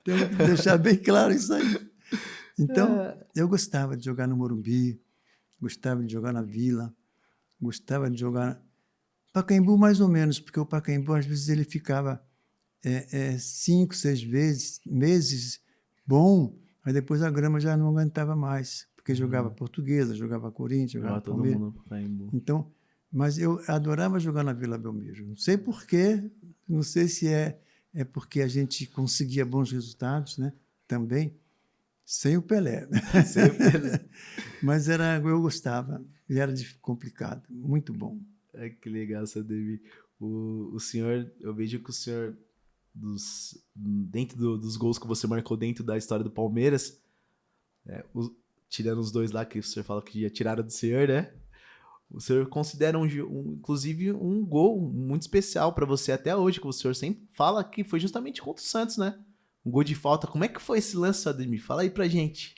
Tenho que deixar bem claro isso aí. Então, eu gostava de jogar no Morumbi, gostava de jogar na Vila, gostava de jogar... Pacaembu mais ou menos, porque o Pacaembu, às vezes, ele ficava 5, 6 meses bom, mas depois a grama já não aguentava mais. Porque jogava Portuguesa, jogava Corinthians, jogava Palmeiras. Todo mundo no Pacaembu. Então, mas eu adorava jogar na Vila Belmiro. Não sei porquê, não sei se é porque a gente conseguia bons resultados, né? Também, sem o Pelé. Sem o Pelé. Mas eu gostava, e era complicado, muito bom. Que legal, seu Ademir. O senhor, eu vejo que o senhor, dentro dos gols que você marcou dentro da história do Palmeiras, tirando os 2 lá que o senhor falou que já tiraram do senhor, né? O senhor considera, inclusive, um gol muito especial para você até hoje, que o senhor sempre fala que foi justamente contra o Santos, né? Um gol de falta. Como é que foi esse lance, Ademir? Fala aí pra gente.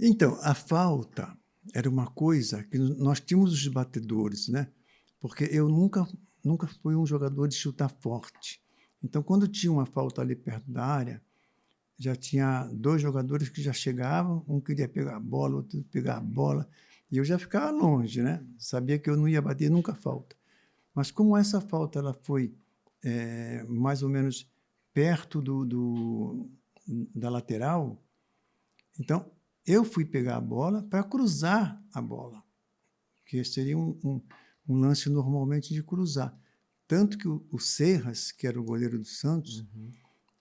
Então, a falta era uma coisa que nós tínhamos os batedores, né? Porque eu nunca fui um jogador de chutar forte. Então, quando tinha uma falta ali perto da área, já tinha 2 jogadores que já chegavam, um queria pegar a bola, outro pegar a bola, e eu já ficava longe, né? Sabia que eu não ia bater nunca falta. Mas como essa falta ela foi mais ou menos perto da lateral, então eu fui pegar a bola para cruzar a bola, que seria um lance normalmente de cruzar. Tanto que o Serras, que era o goleiro do Santos,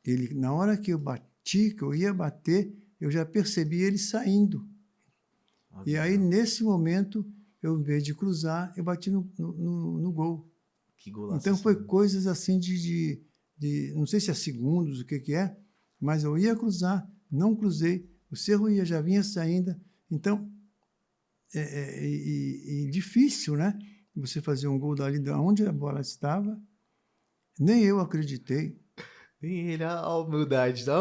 ele, na hora que eu bati, que eu ia bater, eu já percebi ele saindo. E aí, nesse momento, eu, em vez de cruzar, eu bati no gol. Que golaço. Então, foi coisas assim de não sei se é segundos, o que é, mas eu ia cruzar, não cruzei, o Cerro já vinha saindo. Então, difícil, né? Você fazer um gol dali de onde a bola estava. Nem eu acreditei. Nem ele, a humildade do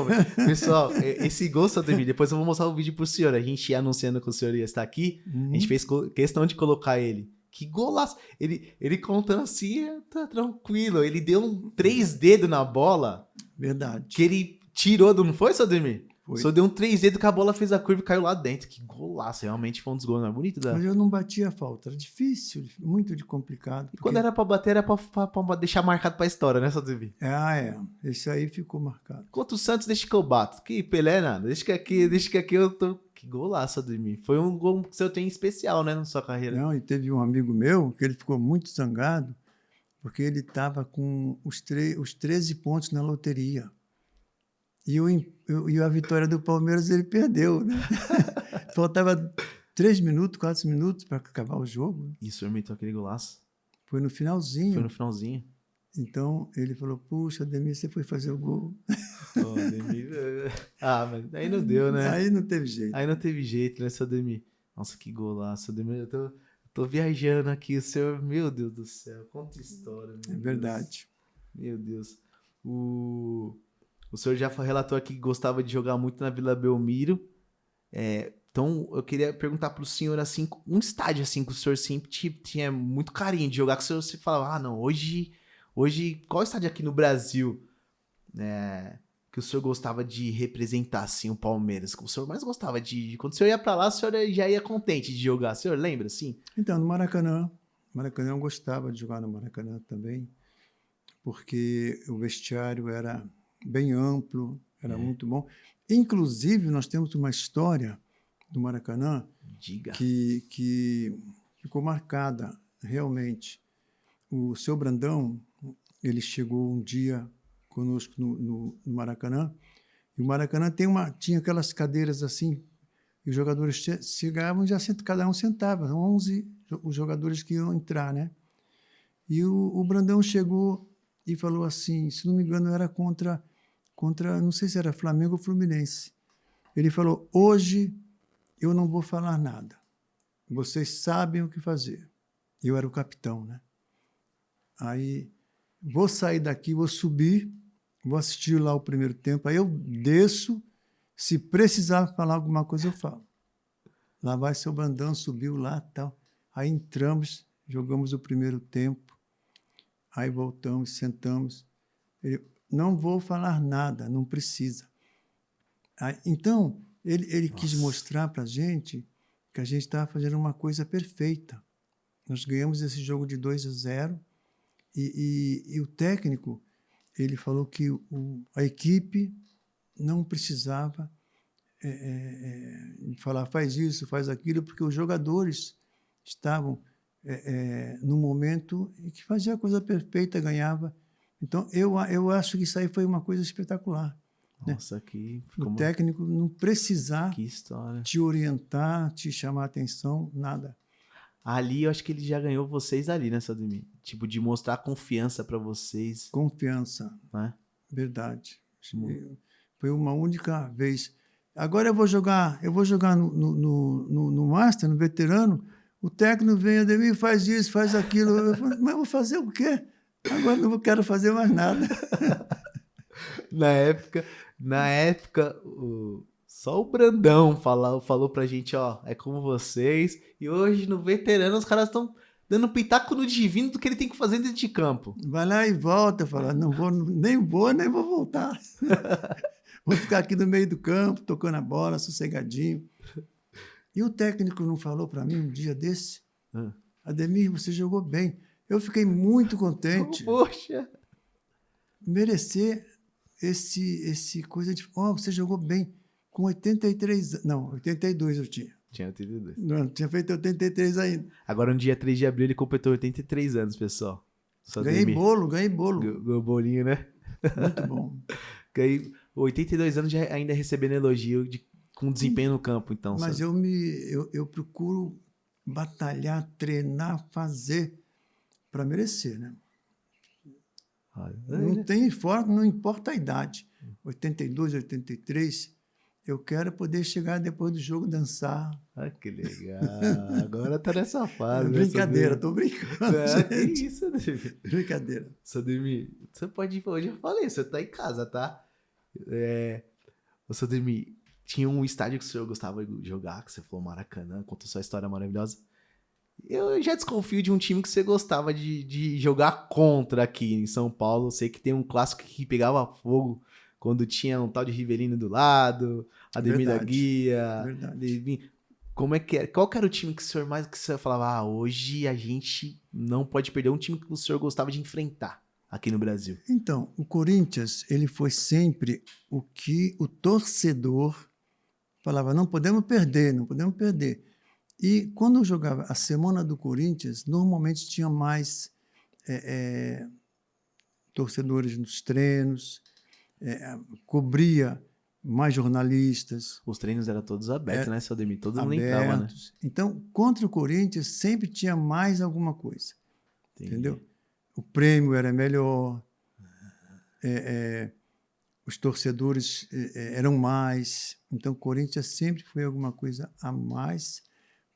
homem. Pessoal, esse gol, seu Ademir, depois eu vou mostrar o vídeo pro senhor. A gente ia anunciando que o senhor ia estar aqui, a gente fez questão de colocar ele. Que golaço! Ele contando assim, tá tranquilo. Ele deu 3 dedos na bola. Verdade. Que ele tirou não foi, seu Ademir? O senhor deu um 3 dedos que a bola fez a curva e caiu lá dentro. Que golaço, realmente foi um dos gols mais bonitos da... Mas eu não batia a falta, era difícil, muito complicado. E quando era pra bater, era pra deixar marcado pra história, né, seu Davi? Esse aí ficou marcado. Contra o Santos, deixa que eu bato. Que Pelé, nada. Deixa que aqui eu tô... Que golaço, Ademir. Foi um gol que o senhor tem especial, né, na sua carreira. Não, e teve um amigo meu que ele ficou muito zangado porque ele estava com os 13 pontos na loteria. E a vitória do Palmeiras ele perdeu, né? Faltava 3 minutos, 4 minutos para acabar o jogo. E o senhor meteu aquele golaço? Foi no finalzinho. Foi no finalzinho. Então, ele falou, puxa, Ademir, você foi fazer o gol. Oh, Ademir... mas aí não deu, né? Aí não teve jeito. Aí não teve jeito, né, seu Ademir? Nossa, que golaço, Ademir. Eu tô viajando aqui, o senhor... Meu Deus do céu, conta história. É verdade. Meu Deus. O senhor já relatou aqui que gostava de jogar muito na Vila Belmiro. Então, eu queria perguntar pro senhor, assim, um estádio, assim, que o senhor sempre tinha muito carinho de jogar, que o senhor se falava, não, hoje, qual estádio aqui no Brasil que o senhor gostava de representar, assim, o Palmeiras? Que o senhor mais gostava quando o senhor ia pra lá, o senhor já ia contente de jogar, o senhor lembra, assim? Então, no Maracanã. Maracanã, eu gostava de jogar no Maracanã também, porque o vestiário era bem amplo, era muito bom. Inclusive, nós temos uma história do Maracanã que ficou marcada, realmente. O seu Brandão, ele chegou um dia conosco no Maracanã, e o Maracanã tinha aquelas cadeiras assim, e os jogadores chegavam e cada um sentava, 11 os jogadores que iam entrar, né? E o Brandão chegou e falou assim, se não me engano, era contra, não sei se era Flamengo ou Fluminense. Ele falou, hoje eu não vou falar nada. Vocês sabem o que fazer. Eu era o capitão, né? Aí, vou sair daqui, vou subir, vou assistir lá o primeiro tempo, aí eu desço, se precisar falar alguma coisa, eu falo. Lá vai seu Brandão, subiu lá e tal. Aí entramos, jogamos o primeiro tempo, aí voltamos, sentamos. Ele, não vou falar nada, não precisa. Aí, então, ele quis mostrar para a gente que a gente estava fazendo uma coisa perfeita. Nós ganhamos esse jogo de 2-0 e o técnico, ele falou que a equipe não precisava falar faz isso, faz aquilo, porque os jogadores estavam no momento em que fazia a coisa perfeita, ganhava. Então, eu acho que isso aí foi uma coisa espetacular. Nossa, né? O técnico não precisar te orientar, te chamar a atenção, nada. Ali, eu acho que ele já ganhou vocês ali, né, Sademir? Tipo, de mostrar confiança para vocês. Confiança. Né? Verdade. Foi uma única vez. Agora eu vou jogar no Master, no veterano, o técnico vem, Ademir, faz isso, faz aquilo. Eu falo, mas eu vou fazer o quê? Agora não quero fazer mais nada. Na época, só o Brandão falou pra gente, ó, é como vocês. E hoje, no veterano, os caras estão dando pitaco no divino do que ele tem que fazer dentro de campo. Vai lá e volta, fala, nem vou voltar. Vou ficar aqui no meio do campo, tocando a bola, sossegadinho. E o técnico não falou para mim um dia desse? Ademir, você jogou bem. Eu fiquei muito contente. Poxa! Merecer esse coisa de... você jogou bem. Com 83... Não, 82 eu tinha. Tinha 82. Não, tinha feito 83 ainda. Agora, no dia 3 de abril, ele completou 83 anos, pessoal. Ganhei bolo. Ganhou bolinho, né? Muito bom. Ganhei 82 anos já ainda recebendo elogio com desempenho no campo, então. Mas eu procuro batalhar, treinar, fazer para merecer, né? Não importa a idade. 82, 83, eu quero poder chegar depois do jogo dançar. Ah, que legal. Agora tá nessa fase. Brincadeira, tô brincando. Gente. Que isso, Sademir? Brincadeira. Sademir, você pode ir hoje, eu falei, você tá em casa, tá? Sademir, tinha um estádio que o senhor gostava de jogar, que você falou Maracanã, contou sua história maravilhosa. Eu já desconfio de um time que você gostava de jogar contra aqui em São Paulo. Eu sei que tem um clássico que pegava fogo quando tinha um tal de Rivelino do lado, Ademir da Verdade, Guia, verdade. Levinho. Como é que era? Qual que era o time que o senhor mais que o senhor falava, hoje a gente não pode perder, um time que o senhor gostava de enfrentar aqui no Brasil? Então, o Corinthians, ele foi sempre o que o torcedor falava, não podemos perder, não podemos perder. E quando eu jogava a semana do Corinthians, normalmente tinha mais torcedores nos treinos, cobria mais jornalistas Os treinos eram todos abertos, né, seu Ademir? Todo mundo entrava, né? abertos. Então, contra o Corinthians, sempre tinha mais alguma coisa, Entendi. entendeu? O prêmio era melhor, os torcedores eram mais. Então, o Corinthians sempre foi alguma coisa a mais,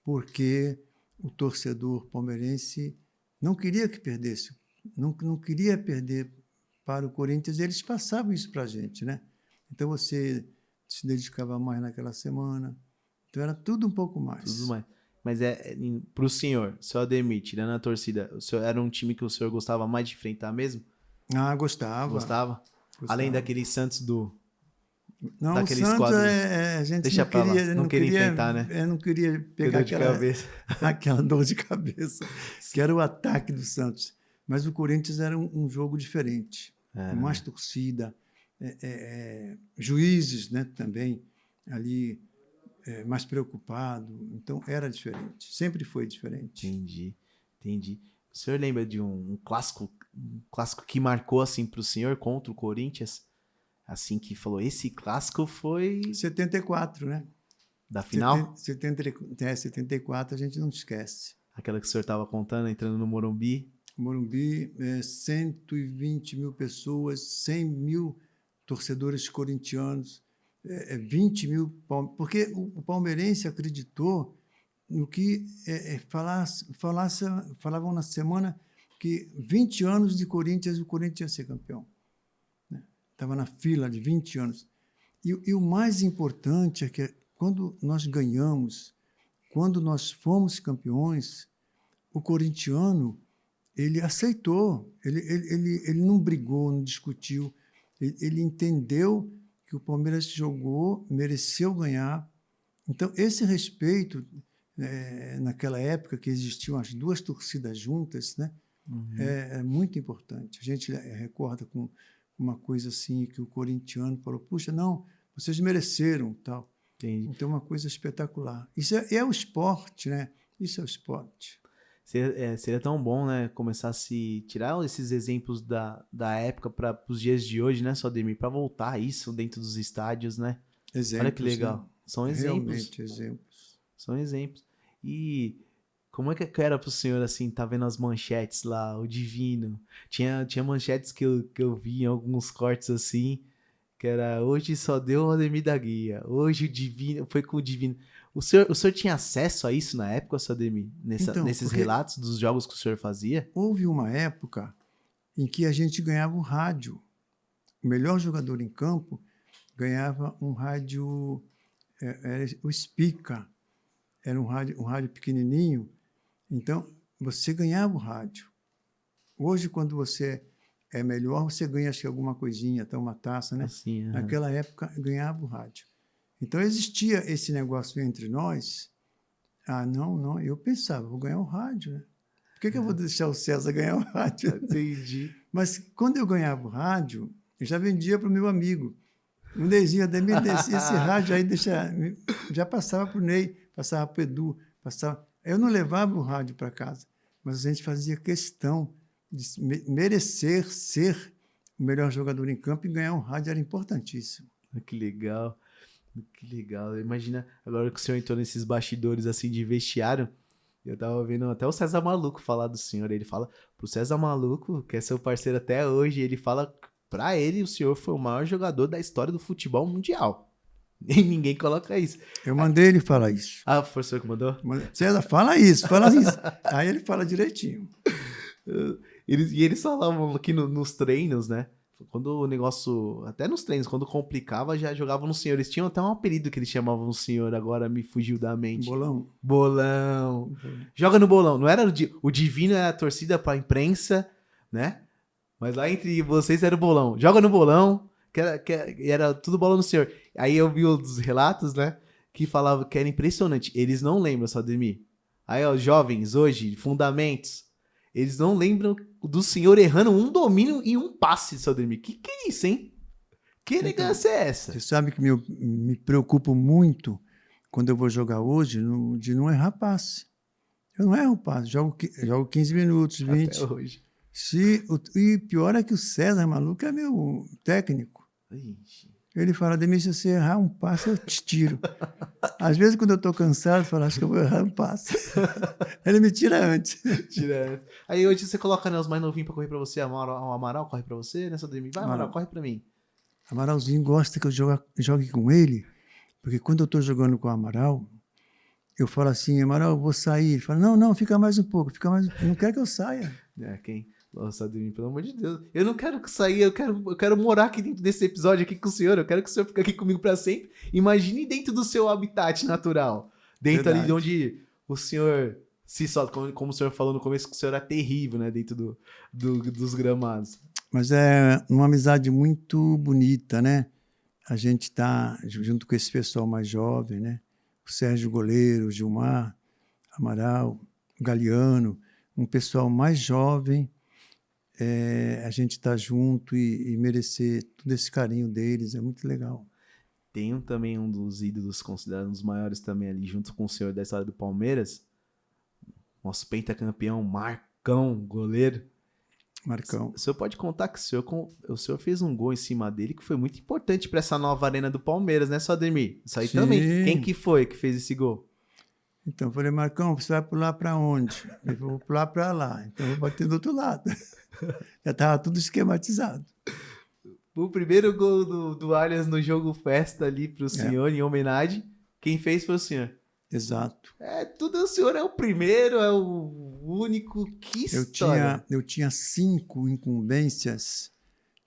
porque o torcedor palmeirense não queria que perdesse, não queria perder para o Corinthians, e eles passavam isso para a gente, né? Então, você se dedicava mais naquela semana. Então, era tudo um pouco mais. Tudo mais. Mas pro senhor, seu Ademir, tirando a torcida, o senhor era um time que o senhor gostava mais de enfrentar mesmo? Ah, gostava. Gostava? Além daquele Santos Não, daquele o Santos esquadro. a gente Deixa não pra lá, queria, não queria enfrentar, né? não queria pegar Dor de cabeça. aquela dor de cabeça, que era o ataque do Santos. Mas o Corinthians era um jogo diferente, com mais torcida, juízes, né, também ali mais preocupado. Então era diferente, sempre foi diferente. Entendi. O senhor lembra de um clássico que marcou assim pro senhor contra o Corinthians? Assim que falou, esse clássico foi 74, né? da final? 74 a gente não esquece. Aquela que o senhor tava contando, entrando no Morumbi. Morumbi, 120 mil pessoas, 100 mil torcedores corintianos, 20 mil... Porque o palmeirense acreditou no que falavam na semana que 20 anos de Corinthians, o Corinthians ia ser campeão. Estava na fila de 20 anos. E o mais importante é que quando nós ganhamos, quando nós fomos campeões, o corintiano, ele aceitou, ele não brigou, não discutiu, ele entendeu que o Palmeiras jogou, mereceu ganhar. Então, esse respeito, naquela época que existiam as duas torcidas juntas, né, é muito importante. A gente recorda com uma coisa assim, que o corintiano falou, puxa, não, vocês mereceram, tal. Entendi. Então, uma coisa espetacular. Isso é o esporte, né? Isso é o esporte. Seria tão bom, né, começar a se tirar esses exemplos da época para os dias de hoje, né, Ademir, para voltar isso dentro dos estádios, né? Exemplos, olha que legal. Né? São exemplos. Realmente, exemplos. São exemplos. E como é que era pro senhor, assim, tá vendo as manchetes lá, o Divino? Tinha manchetes que eu vi em alguns cortes, assim, que era, hoje só deu o Ademir da Guia, hoje o Divino, foi com o Divino. O senhor tinha acesso a isso na época, seu Ademir? Nesses relatos dos jogos que o senhor fazia? Houve uma época em que a gente ganhava um rádio. O melhor jogador em campo ganhava um rádio, o Spica, era um rádio pequenininho. Então, você ganhava o rádio. Hoje, quando você é melhor, você ganha, acho que alguma coisinha, até uma taça, né? Assim, Naquela época, ganhava o rádio. Então, existia esse negócio entre nós. Ah, não, eu pensava, vou ganhar o rádio, né? Por que eu vou deixar o César ganhar o rádio? Entendi. Mas, quando eu ganhava o rádio, eu já vendia para o meu amigo. Um Neizinho, Ademir, esse rádio aí já passava para o Ney, passava para o Edu, passava... Eu não levava o rádio para casa, mas a gente fazia questão de merecer ser o melhor jogador em campo e ganhar um rádio era importantíssimo. Que legal. Que legal. Imagina, agora que o senhor entrou nesses bastidores assim de vestiário, eu tava vendo até o César Maluco falar do senhor. Ele fala pro César Maluco, que é seu parceiro até hoje, ele fala pra ele, o senhor foi o maior jogador da história do futebol mundial. E ninguém coloca isso. Eu mandei ele falar isso. Ah, foi o senhor que mandou? César, fala isso, fala isso. Aí ele fala direitinho. Eles falavam aqui nos treinos, né? Quando o negócio, até nos treinos, quando complicava, já jogavam no senhor. Eles tinham até um apelido que eles chamavam no senhor, agora me fugiu da mente. Bolão. Joga no bolão. Não era o Divino, era a torcida pra imprensa, né? Mas lá entre vocês era o bolão. Joga no bolão, E era tudo bola no senhor. Aí eu vi os relatos, né? Que falava que era impressionante. Eles não lembram, Saldemir. Aí, ó, jovens, hoje, fundamentos. Eles não lembram do senhor errando um domínio e um passe, Saldemir. Que é isso, hein? Que elegância é essa? Você sabe que me preocupo muito quando eu vou jogar hoje de não errar passe. Eu não erro passe, jogo 15 minutos, 20. Até hoje. E pior é que o César Maluco é meu técnico. Ixi. Ele fala, Ademir, se você errar um passe, eu te tiro. Às vezes, quando eu estou cansado, eu falo, acho que eu vou errar um passe. Ele me tira antes. Tira. Aí hoje você coloca, né, os mais novinhos pra correr pra você. O Amaral corre pra você, né, Saldemir? Vai, Amaral, corre pra mim. Amaralzinho gosta que eu jogue com ele, porque quando eu estou jogando com o Amaral, eu falo assim, Amaral, eu vou sair. Ele fala, não, fica mais um pouco, não quer que eu saia. Nossa, Ademir, pelo amor de Deus. Eu não quero sair, eu quero morar aqui dentro desse episódio aqui com o senhor. Eu quero que o senhor fique aqui comigo pra sempre. Imagine dentro do seu habitat natural. Dentro ali de onde o senhor se solta. Como o senhor falou no começo, que o senhor é terrível, né? Dentro dos gramados. Mas é uma amizade muito bonita, né? A gente está junto com esse pessoal mais jovem, né? O Sérgio Goleiro, o Gilmar, Amaral, o Galeano, um pessoal mais jovem. A gente estar junto e merecer todo esse carinho deles, é muito legal. Tem também um dos ídolos considerados um dos maiores também ali, junto com o senhor da história do Palmeiras, nosso pentacampeão Marcão, goleiro. Marcão. O senhor pode contar que o senhor fez um gol em cima dele que foi muito importante para essa nova arena do Palmeiras, né, Saldemir? Isso aí também. Quem que foi que fez esse gol? Então, eu falei, Marcão, você vai pular para onde? Ele falou, vou pular para lá. Então, eu vou bater do outro lado. Já estava tudo esquematizado. O primeiro gol do Allianz no jogo festa ali para o senhor, em homenagem. Quem fez foi o senhor. Exato. Tudo o senhor é o primeiro, é o único. Que história. Eu tinha 5 incumbências.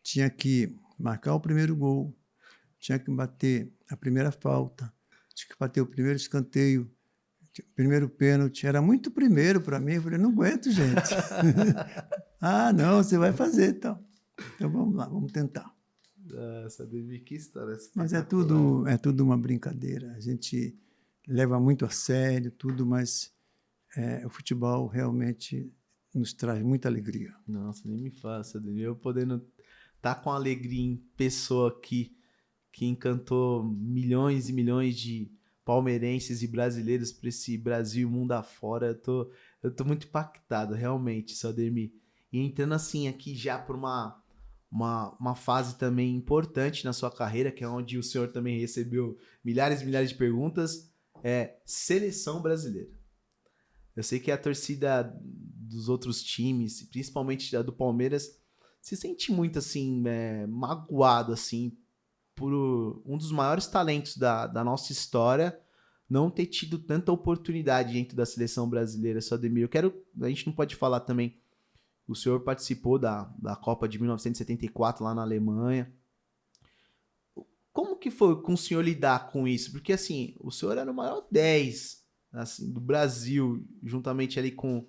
Tinha que marcar o primeiro gol, tinha que bater a primeira falta, tinha que bater o primeiro escanteio, primeiro pênalti. Era muito primeiro para mim. Eu falei, não aguento, gente. Não, você vai fazer, então. Então vamos lá, vamos tentar. Nossa, Davi, que história. Mas é tudo uma brincadeira. A gente leva muito a sério tudo, mas o futebol realmente nos traz muita alegria. Nossa, nem me faça, Davi. Eu podendo estar com alegria em pessoa aqui, que encantou milhões e milhões de palmeirenses e brasileiros para esse Brasil e mundo afora. Eu tô muito impactado, realmente, Saldemir. E entrando assim aqui já por uma fase também importante na sua carreira, que é onde o senhor também recebeu milhares e milhares de perguntas, seleção brasileira. Eu sei que a torcida dos outros times, principalmente a do Palmeiras, se sente muito assim, magoado assim, por um dos maiores talentos da nossa história não ter tido tanta oportunidade dentro da seleção brasileira, Saldemir. A gente não pode falar também, o senhor participou da Copa de 1974 lá na Alemanha. Como que foi com o senhor lidar com isso? Porque assim, o senhor era o maior 10 assim, do Brasil, juntamente ali com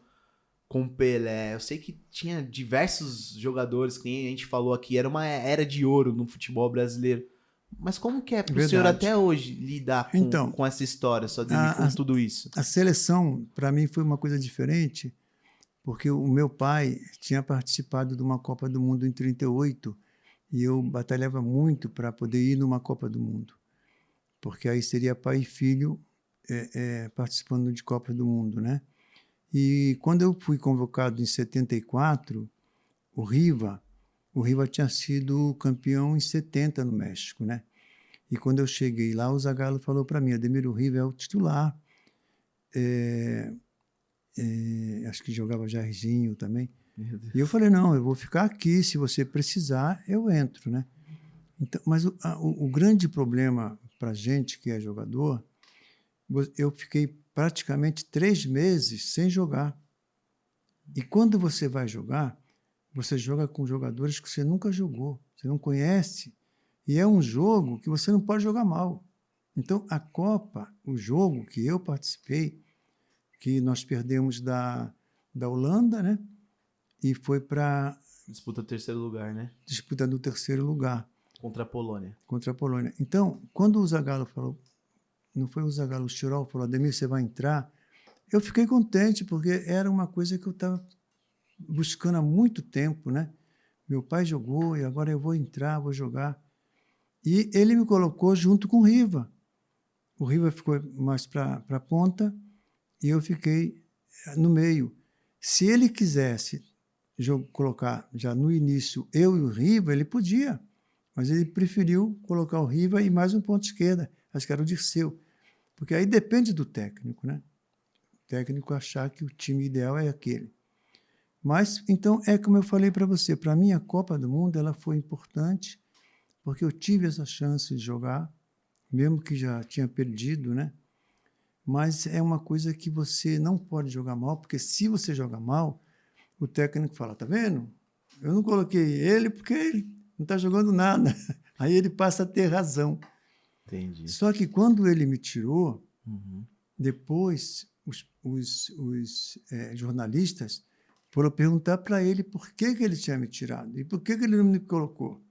o Pelé. Eu sei que tinha diversos jogadores, que nem a gente falou aqui, era uma era de ouro no futebol brasileiro. Mas como que é para o senhor até hoje lidar com essa história, com tudo isso? A seleção, para mim, foi uma coisa diferente, porque o meu pai tinha participado de uma Copa do Mundo em 1938 e eu batalhava muito para poder ir numa Copa do Mundo, porque aí seria pai e filho participando de Copa do Mundo, né? E quando eu fui convocado em 74, o Riva tinha sido campeão em 70 no México, né? E quando eu cheguei lá, o Zagallo falou para mim, Ademir, o Riva é o titular. Acho que jogava Jairzinho também. E eu falei, não, eu vou ficar aqui, se você precisar, eu entro, né? Então, mas o grande problema para a gente que é jogador, eu fiquei praticamente 3 meses sem jogar. E quando você vai jogar, você joga com jogadores que você nunca jogou, você não conhece, e é um jogo que você não pode jogar mal. Então, a Copa, o jogo que eu participei, que nós perdemos da Holanda, né? E foi para... Disputa do terceiro lugar, né? Disputa do terceiro lugar. Contra a Polônia. Contra a Polônia. Então, quando o Zagallo falou, não foi o Zagallo, o Chirol falou, Ademir, você vai entrar, eu fiquei contente, porque era uma coisa que eu estava buscando há muito tempo, né? Meu pai jogou e agora eu vou entrar, vou jogar. E ele me colocou junto com o Riva. O Riva ficou mais para a ponta e eu fiquei no meio. Se ele quisesse colocar já no início eu e o Riva, ele podia, mas ele preferiu colocar o Riva e mais um ponto esquerda, acho que era o Dirceu, porque aí depende do técnico, né? O técnico achar que o time ideal é aquele. Mas, então, é como eu falei para você, para mim a Copa do Mundo ela foi importante, porque eu tive essa chance de jogar, mesmo que já tinha perdido, né? Mas é uma coisa que você não pode jogar mal, porque se você jogar mal, o técnico fala, tá vendo? Eu não coloquei ele porque ele não está jogando nada. Aí ele passa a ter razão. Entendi. Só que quando ele me tirou, depois os jornalistas foram perguntar para ele por que ele tinha me tirado e por que ele não me colocou.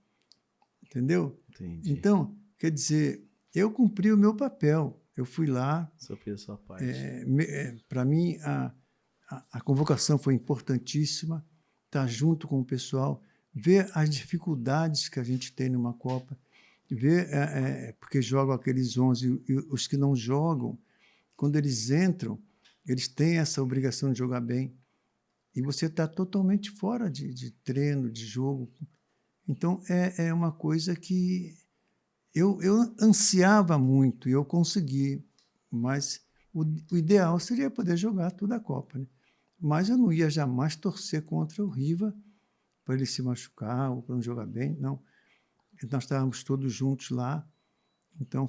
Entendeu? Entendi. Então, quer dizer, eu cumpri o meu papel. Eu fui lá. Só fez a sua parte. Para mim, a convocação foi importantíssima. Estar junto com o pessoal, ver as dificuldades que a gente tem numa Copa, ver porque jogam aqueles 11 e os que não jogam, quando eles entram, eles têm essa obrigação de jogar bem. E você está totalmente fora de treino, de jogo. Então, é uma coisa que eu ansiava muito e eu consegui, mas o ideal seria poder jogar toda a Copa, né? Mas eu não ia jamais torcer contra o Riva para ele se machucar ou para não jogar bem, não. Nós estávamos todos juntos lá, então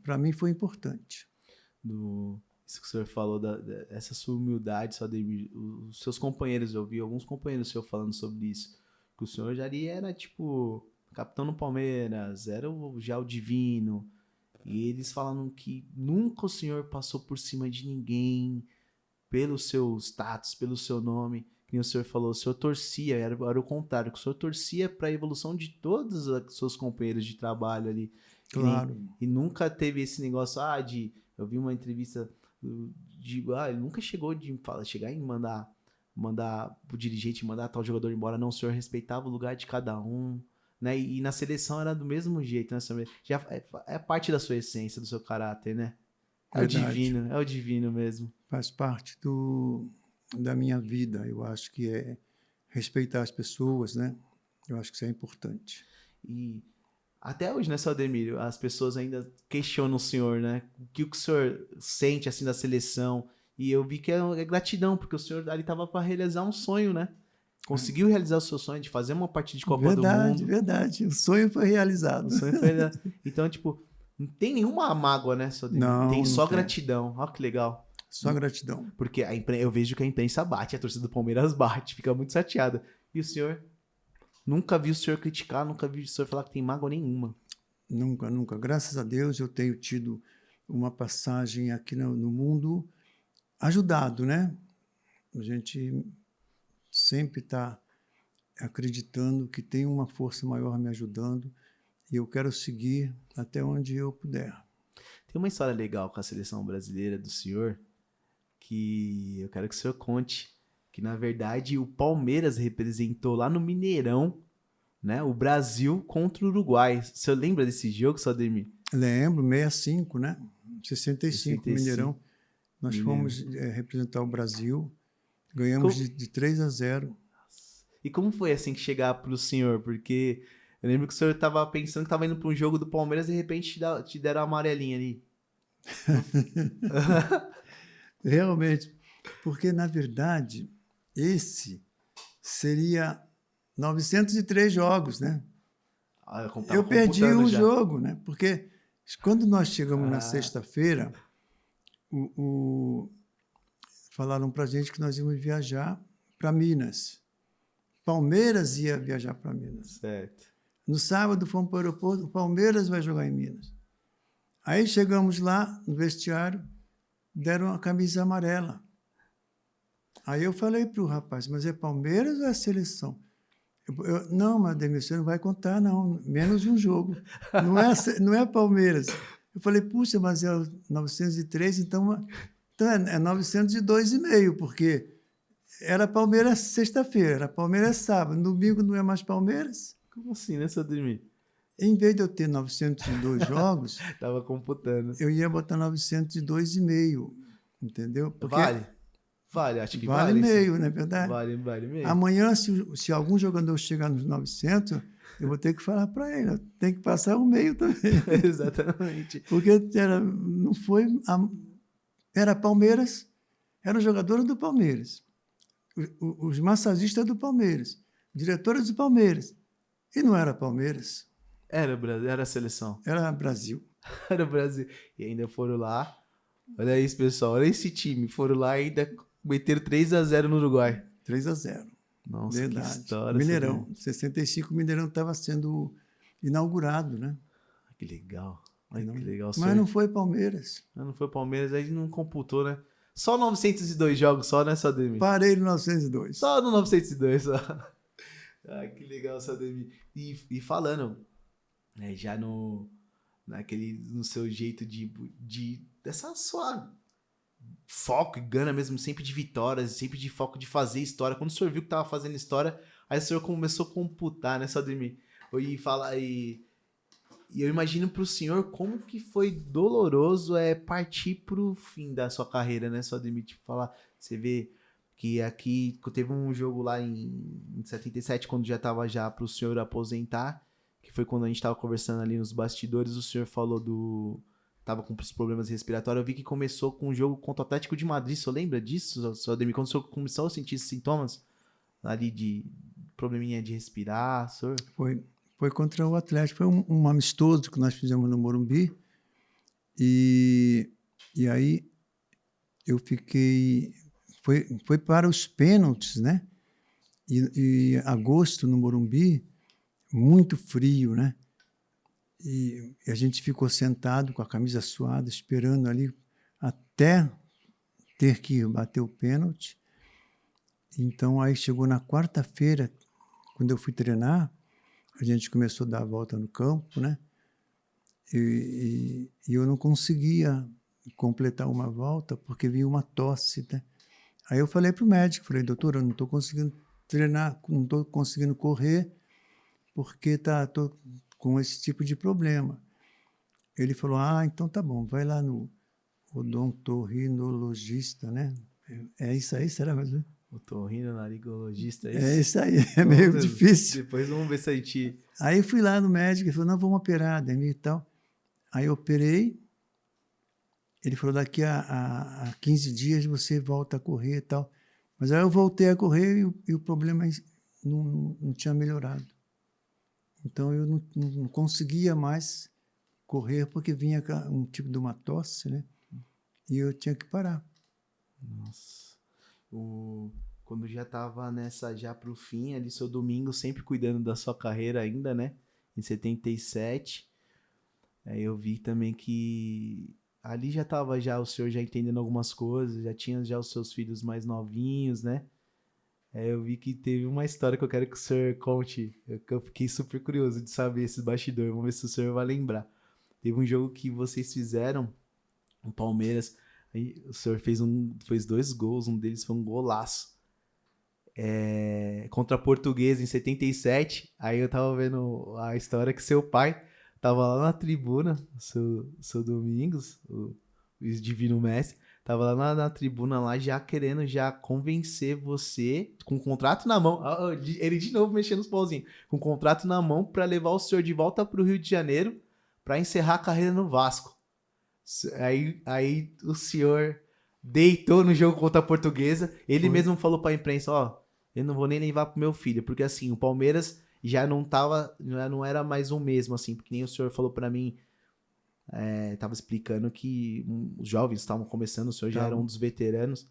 para mim foi importante. Isso que o senhor falou, essa sua humildade, só os seus companheiros, eu vi alguns companheiros seus falando sobre isso, que o senhor já ali era tipo capitão no Palmeiras, era já o divino, e eles falaram que nunca o senhor passou por cima de ninguém pelo seu status, pelo seu nome, que o senhor falou, o senhor torcia, era o contrário, que o senhor torcia para a evolução de todos os seus companheiros de trabalho ali. Claro. E nunca teve esse negócio, eu vi uma entrevista ele nunca chegou chegar em mandar o dirigente mandar tal jogador embora, não, o senhor respeitava o lugar de cada um, né? E na seleção era do mesmo jeito, né? Já é parte da sua essência, do seu caráter, né? É o divino mesmo. Faz parte da minha vida, eu acho que é respeitar as pessoas, né? Eu acho que isso é importante. E até hoje, né, seu Ademir, as pessoas ainda questionam o senhor, né? O que o senhor sente, assim, da seleção? E eu vi que é gratidão, porque o senhor ali estava para realizar um sonho, né? Conseguiu realizar o seu sonho de fazer uma partida de Copa do Mundo. Verdade. O sonho foi realizado. Então, tipo, não tem nenhuma mágoa, né, seu Ademir? Não, tem só tem. gratidão. Olha que legal. Só gratidão. Porque eu vejo que a imprensa bate, a torcida do Palmeiras bate, fica muito chateada. E o senhor... Nunca vi o senhor criticar, nunca vi o senhor falar que tem mágoa nenhuma. Nunca. Graças a Deus eu tenho tido uma passagem aqui no mundo ajudado, né? A gente sempre está acreditando que tem uma força maior me ajudando e eu quero seguir até onde eu puder. Tem uma história legal com a seleção brasileira do senhor que eu quero que o senhor conte. Que, na verdade, o Palmeiras representou lá no Mineirão, né, o Brasil contra o Uruguai. O senhor lembra desse jogo, seu Ademir? Lembro, 65, né? 65, Mineirão. Nós fomos representar o Brasil, ganhamos de 3-0. E como foi, assim, que chegar para o senhor? Porque eu lembro que o senhor estava pensando que estava indo para um jogo do Palmeiras e, de repente, te deram a amarelinha ali. Realmente, porque, na verdade... Esse seria 903 jogos, né? Eu perdi um jogo, né? Porque quando nós chegamos na sexta-feira, falaram para a gente que nós íamos viajar para Minas. Palmeiras ia viajar para Minas. Certo. No sábado fomos para o aeroporto, o Palmeiras vai jogar em Minas. Aí chegamos lá, no vestiário, deram a camisa amarela. Aí eu falei para o rapaz, mas é Palmeiras ou é seleção? Não, mas Ademir, você não vai contar, não. Menos de um jogo. Não é Palmeiras. Eu falei, puxa, mas é 903, então é 902,5, porque era Palmeiras sexta-feira, era Palmeiras sábado, domingo não é mais Palmeiras. Como assim, né, seu Ademir? Em vez de eu ter 902 jogos, Tava computando. eu ia botar 902,5, entendeu? Porque Vale, acho que vale vale. meio, não é verdade? Vale meio. Amanhã, se algum jogador chegar nos 900, eu vou ter que falar para ele, tem que passar o meio também. Exatamente. Porque não foi... Era Palmeiras, eram jogadores do Palmeiras, os massagistas do Palmeiras, diretores do Palmeiras. E não era Palmeiras. Era a seleção. Era Brasil. Era o Brasil. E ainda foram lá. Olha isso, pessoal. Olha esse time. Foram lá e ainda meteram 3-0 no Uruguai. 3-0. Nossa, verdade. que história. Mineirão. Em 65, o Mineirão estava sendo inaugurado, né? Que legal. Olha que legal. Mas não foi Palmeiras. Não foi Palmeiras, aí não computou, né? Só 902 jogos, só, né, Sademi? Parei no 902. Só no 902, só. Que legal, Sademi. E falando, né, já no seu jeito dessa sua foco e gana mesmo, sempre de vitórias, sempre de foco de fazer história. Quando o senhor viu que tava fazendo história, aí o senhor começou a computar, né, Sademi? E eu imagino para o senhor como que foi doloroso partir para o fim da sua carreira, né? Só admitir falar. Você vê que aqui teve um jogo lá em 77, quando já estava já para o senhor aposentar, que foi quando a gente estava conversando ali nos bastidores, o senhor falou tava com os problemas respiratórios. Eu vi que começou com um jogo contra o Atlético de Madrid. Você lembra disso, só Ademir? Quando o senhor começou a sentir esses sintomas ali de probleminha de respirar, senhor? Foi contra o Atlético, foi um amistoso que nós fizemos no Morumbi, e aí eu fiquei... Foi para os pênaltis, né? E agosto no Morumbi, muito frio, né? E a gente ficou sentado com a camisa suada, esperando ali até ter que bater o pênalti. Então, aí chegou na quarta-feira, quando eu fui treinar, a gente começou a dar a volta no campo, né? E eu não conseguia completar uma volta porque vinha uma tosse, né? Aí eu falei para o médico, doutor, eu não estou conseguindo treinar, não estou conseguindo correr porque estou com esse tipo de problema. Ele falou, então tá bom, vai lá no odontorrinologista, né? É isso aí, será mesmo? Otorrinolaringologista, é isso aí, é meio difícil. Depois vamos ver se a gente... Aí fui lá no médico, ele falou, não, vamos operar, Ademir e tal. Aí eu operei, ele falou, daqui a 15 dias você volta a correr e tal. Mas aí eu voltei a correr e o problema não tinha melhorado. Então eu não conseguia mais correr porque vinha um tipo de uma tosse, né? E eu tinha que parar. Nossa. Quando já estava já pro fim, ali seu domingo, sempre cuidando da sua carreira ainda, né? Em 77. Aí eu vi também que ali já estava o senhor já entendendo algumas coisas, já tinha os seus filhos mais novinhos, né? Eu vi que teve uma história que eu quero que o senhor conte, que eu fiquei super curioso de saber esse bastidor, vamos ver se o senhor vai lembrar. Teve um jogo que vocês fizeram, o Palmeiras, aí o senhor fez 2 gols, um deles foi um golaço. Contra a Portuguesa em 77, aí eu tava vendo a história que seu pai tava lá na tribuna, seu Domingos, o Divino Messi, tava lá na tribuna lá já querendo convencer você, com o contrato na mão, ele de novo mexendo os pauzinhos, com o contrato na mão pra levar o senhor de volta pro Rio de Janeiro pra encerrar a carreira no Vasco. Aí o senhor deitou no jogo contra a Portuguesa, ele mesmo falou pra imprensa, eu não vou nem levar pro meu filho, porque assim, o Palmeiras já não era mais o mesmo, assim, porque nem o senhor falou pra mim, tava explicando que os jovens estavam começando, o senhor já era um dos veteranos,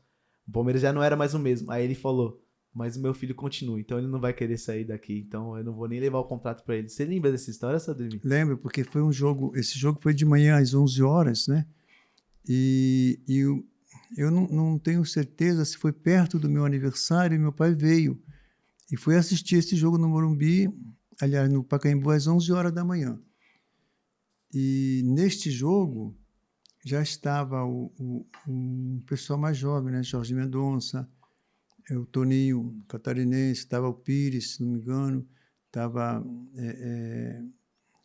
o Palmeiras já não era mais o mesmo. Aí ele falou, mas o meu filho continua, então ele não vai querer sair daqui, então eu não vou nem levar o contrato pra ele. Você lembra dessa história, Sademi? Lembro, porque foi um jogo, esse jogo foi de manhã às 11 horas, né? E eu não tenho certeza se foi perto do meu aniversário e meu pai veio. E fui assistir esse jogo no Morumbi, aliás, no Pacaembu, às 11 horas da manhã. E neste jogo já estava o pessoal mais jovem, né? Jorge Mendonça, o Toninho catarinense, estava o Pires, se não me engano, estava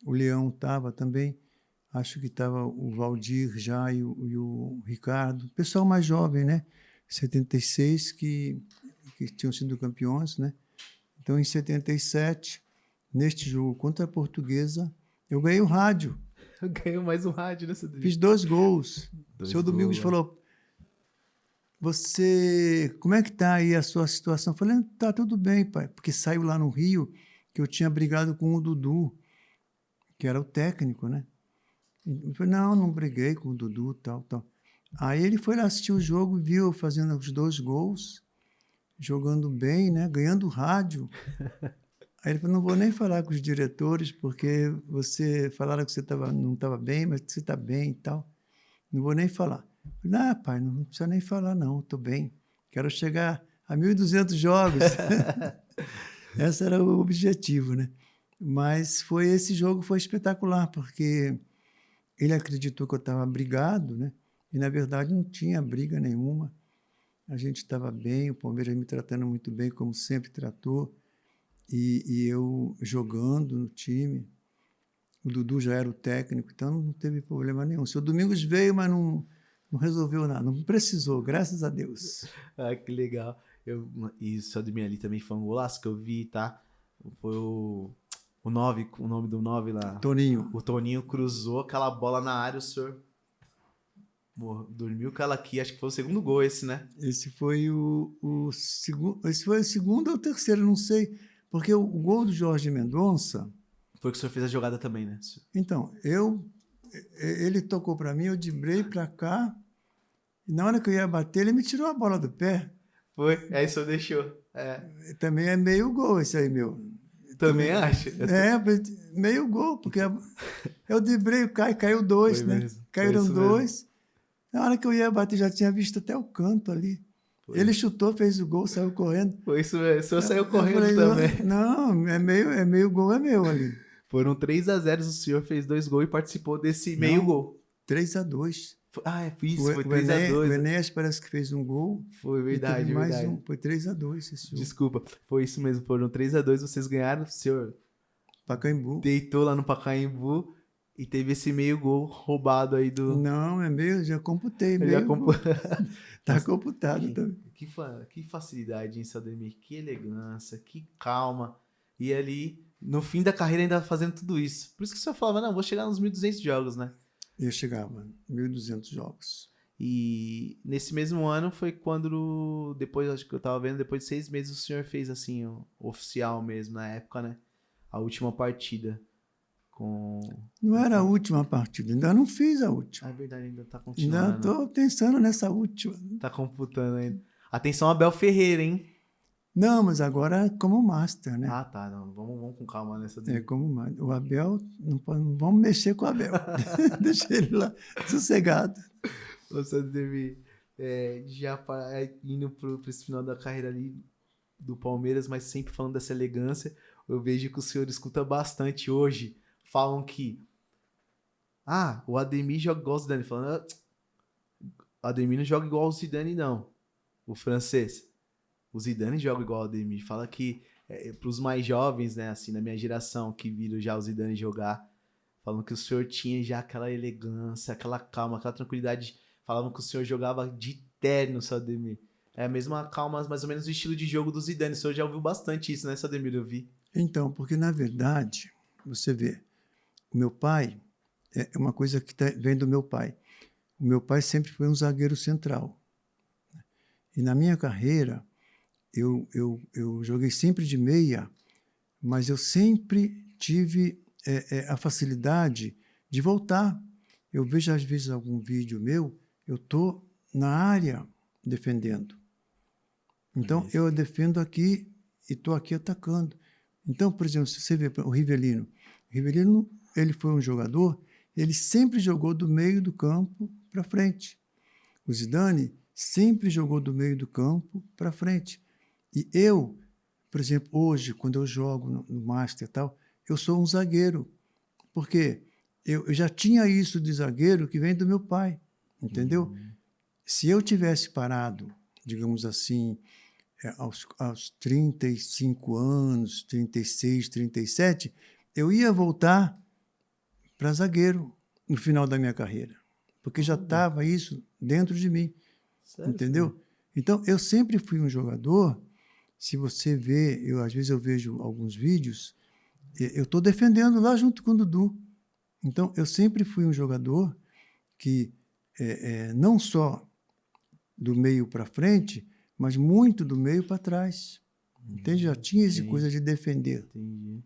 o Leão estava também, acho que estava o Valdir já e o Ricardo, pessoal mais jovem, né? 76 que tinham sido campeões, né? Então, em 77, neste jogo contra a Portuguesa, eu ganhei o rádio. Eu ganhei mais um rádio nessa. Fiz 2 gols. O senhor Domingos gols, falou, como é que está aí a sua situação? Eu falei, tá tudo bem, pai, porque saiu lá no Rio que eu tinha brigado com o Dudu, que era o técnico, né? Eu falei, não briguei com o Dudu, tal. Aí ele foi lá assistir o jogo, viu eu fazendo os 2 gols, jogando bem, né? Ganhando rádio. Aí ele falou, não vou nem falar com os diretores, porque você falaram que você não estava bem, mas você está bem e tal. Não vou nem falar. Eu falei, pai, não precisa nem falar, não, estou bem. Quero chegar a 1.200 jogos. Esse era o objetivo, né? Mas esse jogo foi espetacular, porque ele acreditou que eu estava brigado, né? E, na verdade, não tinha briga nenhuma. A gente estava bem, o Palmeiras me tratando muito bem, como sempre tratou. E eu jogando no time. O Dudu já era o técnico, então não teve problema nenhum. O seu Domingos veio, mas não resolveu nada, não precisou, graças a Deus. Ah, que legal. E o seu Ademir ali também foi um golaço que eu vi, tá? Foi o 9, o nome do 9 lá. Toninho. O Toninho cruzou aquela bola na área, o senhor dormiu com ela aqui. Acho que foi o segundo gol esse, né? Esse foi o segundo. Esse foi o segundo ou o terceiro, não sei. Porque o gol do Jorge Mendonça. Foi que o senhor fez a jogada também, né? Então, ele tocou para mim, eu driblei para cá. E na hora que eu ia bater, ele me tirou a bola do pé. Foi, aí o senhor deixou. Também é meio gol esse aí, meu. Também acha? Meio gol, porque eu driblei, caiu 2, né? Mesmo. Caíram 2. Na hora que eu ia bater, já tinha visto até o canto ali. Ele chutou, fez o gol, saiu correndo. Foi isso mesmo. O senhor saiu correndo falei, também. Não, é meio gol, é meu ali. Foram 3-0, o senhor fez 2 gols e participou desse meio gol. 3-2. Foi 3-2. O Enéas parece que fez um gol. Foi verdade, verdade. Foi 3-2 esse jogo. Desculpa, foi isso mesmo. Foram 3-2, vocês ganharam, o senhor Pacaembu. Deitou lá no Pacaembu e teve esse meio gol roubado aí do... Não, é meio, já computei. Tá computado também. Que facilidade, hein, Ademir? Que elegância, que calma. E ali, no fim da carreira, ainda fazendo tudo isso. Por isso que o senhor falava, não, vou chegar nos 1.200 jogos, né? Eu chegava, 1.200 jogos. E nesse mesmo ano foi quando, depois, acho que eu tava vendo, depois de 6 meses o senhor fez assim, oficial mesmo, na época, né? A última partida com... Não era a última partida, ainda não fiz a última. É verdade, ainda tá continuando. Ainda tô pensando nessa última. Tá computando ainda. Atenção, Abel Ferreira, hein? Não, mas agora como master, né? Ah, tá. Não, vamos com calma nessa. Como master. O Abel, não vamos mexer com o Abel. Deixa ele lá, sossegado. Você deve já indo para esse final da carreira ali do Palmeiras, mas sempre falando dessa elegância. Eu vejo que o senhor escuta bastante hoje. Falam que o Ademir joga igual o Zidane. Falando, o Ademir não joga igual o Zidane, não. O francês. O Zidane joga igual o Ademir. Fala que para os mais jovens, né, assim, na minha geração, que viram já o Zidane jogar, falam que o senhor tinha já aquela elegância, aquela calma, aquela tranquilidade. Falavam que o senhor jogava de terno, Ademir. É a mesma calma, mais ou menos o estilo de jogo do Zidane. O senhor já ouviu bastante isso, né, Ademir? Eu vi. Então, porque na verdade, você vê, o meu pai, é uma coisa que vem do meu pai. O meu pai sempre foi um zagueiro central. E na minha carreira, eu joguei sempre de meia, mas eu sempre tive a facilidade de voltar. Eu vejo, às vezes, algum vídeo meu, eu estou na área defendendo. Então, eu defendo aqui e estou aqui atacando. Então, por exemplo, se você vê o Rivelino, ele foi um jogador, ele sempre jogou do meio do campo para frente. O Zidane sempre jogou do meio do campo para frente. E eu por exemplo, hoje, quando eu jogo no Master e tal, eu sou um zagueiro, porque eu já tinha isso de zagueiro que vem do meu pai, entendeu? Se eu tivesse parado, digamos assim, aos 35 anos, 36, 37, eu ia voltar para zagueiro no final da minha carreira, porque já estava isso dentro de mim, Sério, entendeu? filho? Então, eu sempre fui um jogador, se você vê, às vezes eu vejo alguns vídeos, eu estou defendendo lá junto com o Dudu. Então, eu sempre fui um jogador que não só do meio para frente, mas muito do meio para trás. Entende? Já tinha essa coisa de defender. Entendi.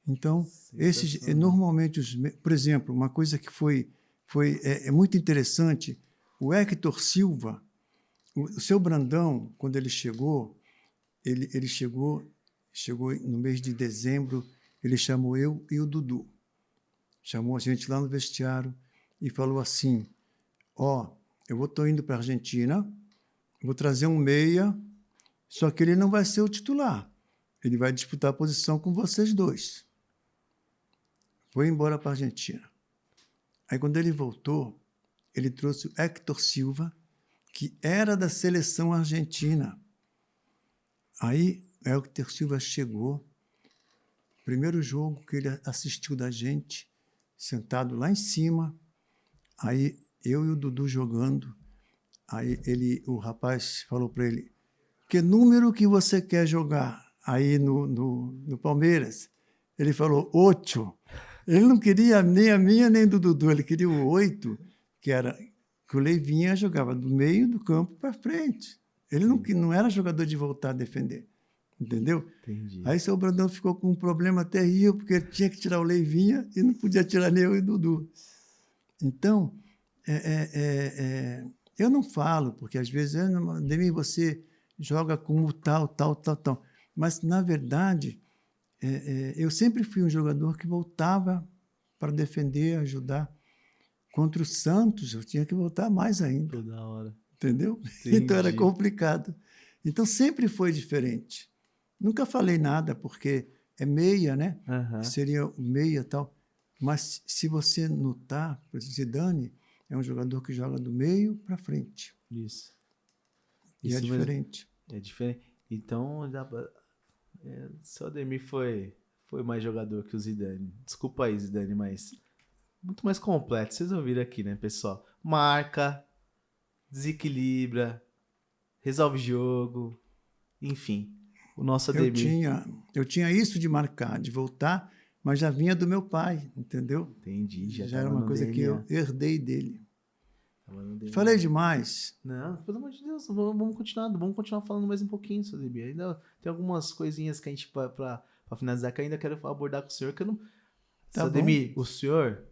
Então, Sensacional. normalmente, por exemplo, uma coisa que foi muito interessante, o Hector Silva, o seu Brandão, quando ele chegou, ele chegou no mês de dezembro, ele chamou eu e o Dudu. Chamou a gente lá no vestiário e falou assim, eu estou indo para a Argentina, vou trazer um meia, só que ele não vai ser o titular. Ele vai disputar a posição com vocês dois. Foi embora para a Argentina. Aí, quando ele voltou, ele trouxe o Hector Silva, que era da seleção argentina. Aí, o Hector Silva chegou, primeiro jogo que ele assistiu da gente, sentado lá em cima, aí eu e o Dudu jogando, aí o rapaz falou para ele, que número que você quer jogar aí no Palmeiras? Ele falou, 8. Ele não queria nem a minha, nem do Dudu, ele queria o 8, que o Leivinha jogava do meio do campo para frente. Ele não era jogador de voltar a defender, entendeu? Entendi. Aí seu Brandão ficou com um problema terrível, porque ele tinha que tirar o Leivinha e não podia tirar nem eu e o Dudu. Então, eu não falo, porque às vezes, Ademir, você joga como tal. Mas, na verdade, eu sempre fui um jogador que voltava para defender, ajudar. Contra o Santos, eu tinha que voltar mais ainda. Toda hora. Entendeu? Entendi. Então, era complicado. Então, sempre foi diferente. Nunca falei nada, porque é meia, né? Uhum. Seria o meia e tal. Mas, se você notar, por exemplo, Zidane é um jogador que joga do meio para frente. Isso. E é diferente. É diferente. Então, seu Ademir foi mais jogador que o Zidane. Desculpa aí, Zidane, mas muito mais completo. Vocês ouviram aqui, né, pessoal? Marca, desequilibra, resolve jogo, enfim. O nosso Ademir... Eu tinha isso de marcar, de voltar, mas já vinha do meu pai, entendeu? Entendi. Já era uma coisa DNA. que eu herdei dele. DNA. Falei demais. Não, pelo amor de Deus, vamos continuar falando mais um pouquinho, seu Ademir. Ainda tem algumas coisinhas que a gente, para finalizar, que eu ainda quero abordar com o senhor, que eu não... Tá seu Ademir, o senhor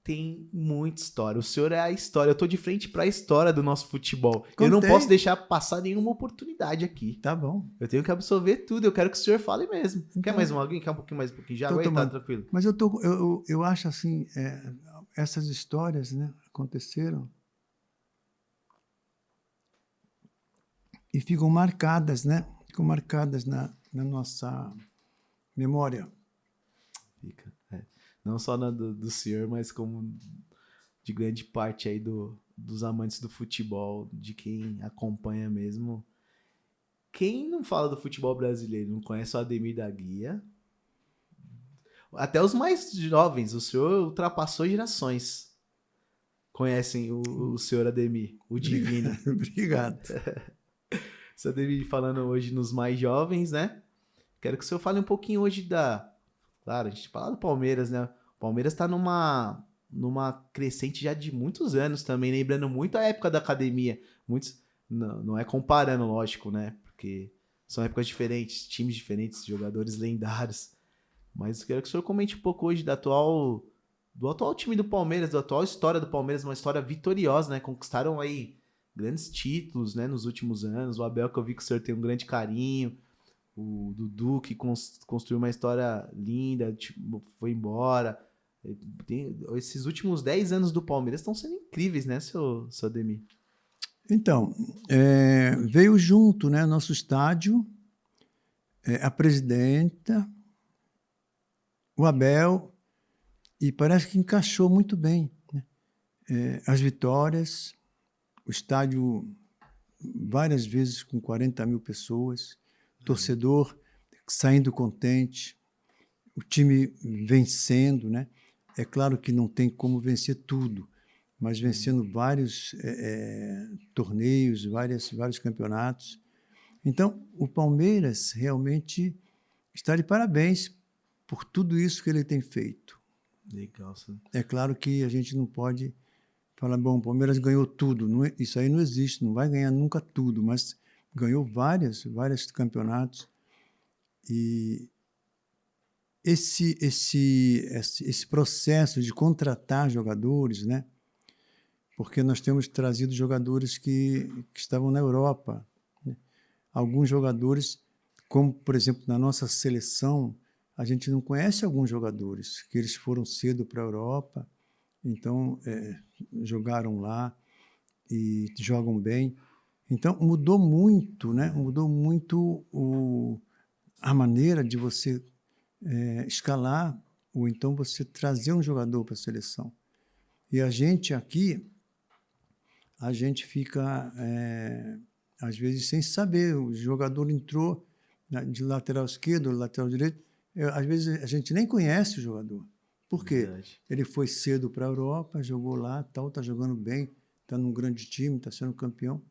tem muita história. O senhor é a história. Eu tô de frente para a história do nosso futebol. Contei. Eu não posso deixar passar nenhuma oportunidade aqui. Tá bom. Eu tenho que absorver tudo. Eu quero que o senhor fale mesmo. Então, quer mais alguém? Quer um pouquinho mais de água? Aí, tá tranquilo. Mas eu acho assim, essas histórias, né, aconteceram e ficam marcadas, né? Ficam marcadas na nossa memória. Fica. Não só do senhor, mas como de grande parte aí dos amantes do futebol, de quem acompanha mesmo. Quem não fala do futebol brasileiro, não conhece o Ademir da Guia. Até os mais jovens, o senhor ultrapassou gerações. Conhecem o senhor Ademir, o divino. Obrigado. O senhor Ademir falando hoje nos mais jovens, né? Quero que o senhor fale um pouquinho hoje Claro, a gente fala do Palmeiras, né? O Palmeiras tá numa crescente já de muitos anos também, lembrando muito a época da academia. Muitos, não é comparando, lógico, né? Porque são épocas diferentes, times diferentes, jogadores lendários. Mas eu quero que o senhor comente um pouco hoje do atual time do Palmeiras, da atual história do Palmeiras, uma história vitoriosa, né? Conquistaram aí grandes títulos, né? Nos últimos anos. O Abel, que eu vi que o senhor tem um grande carinho. O Dudu, que construiu uma história linda, tipo, foi embora. Esses últimos 10 anos do Palmeiras estão sendo incríveis, né, seu Ademir? Então, veio junto, né, nosso estádio, a presidenta, o Abel, e parece que encaixou muito bem, né? As vitórias, o estádio várias vezes com 40 mil pessoas, torcedor saindo contente, o time vencendo, né? É claro que não tem como vencer tudo, mas vencendo vários torneios, vários campeonatos. Então, o Palmeiras realmente está de parabéns por tudo isso que ele tem feito. Legal, sim. É claro que a gente não pode falar, bom, o Palmeiras ganhou tudo. Não, isso aí não existe, não vai ganhar nunca tudo, mas ganhou vários campeonatos. E esse processo de contratar jogadores, né? Porque nós temos trazido jogadores que estavam na Europa, né? Alguns jogadores, como, por exemplo, na nossa seleção, a gente não conhece alguns jogadores, que eles foram cedo para a Europa, então jogaram lá e jogam bem. Então, mudou muito, né? Mudou muito a maneira de você escalar ou então você trazer um jogador para a seleção. E a gente aqui, a gente fica, às vezes, sem saber. O jogador entrou de lateral esquerdo, lateral direito. Às vezes, a gente nem conhece o jogador. Por quê? Verdade. Ele foi cedo para a Europa, jogou lá, está jogando bem, está num grande time, está sendo campeão.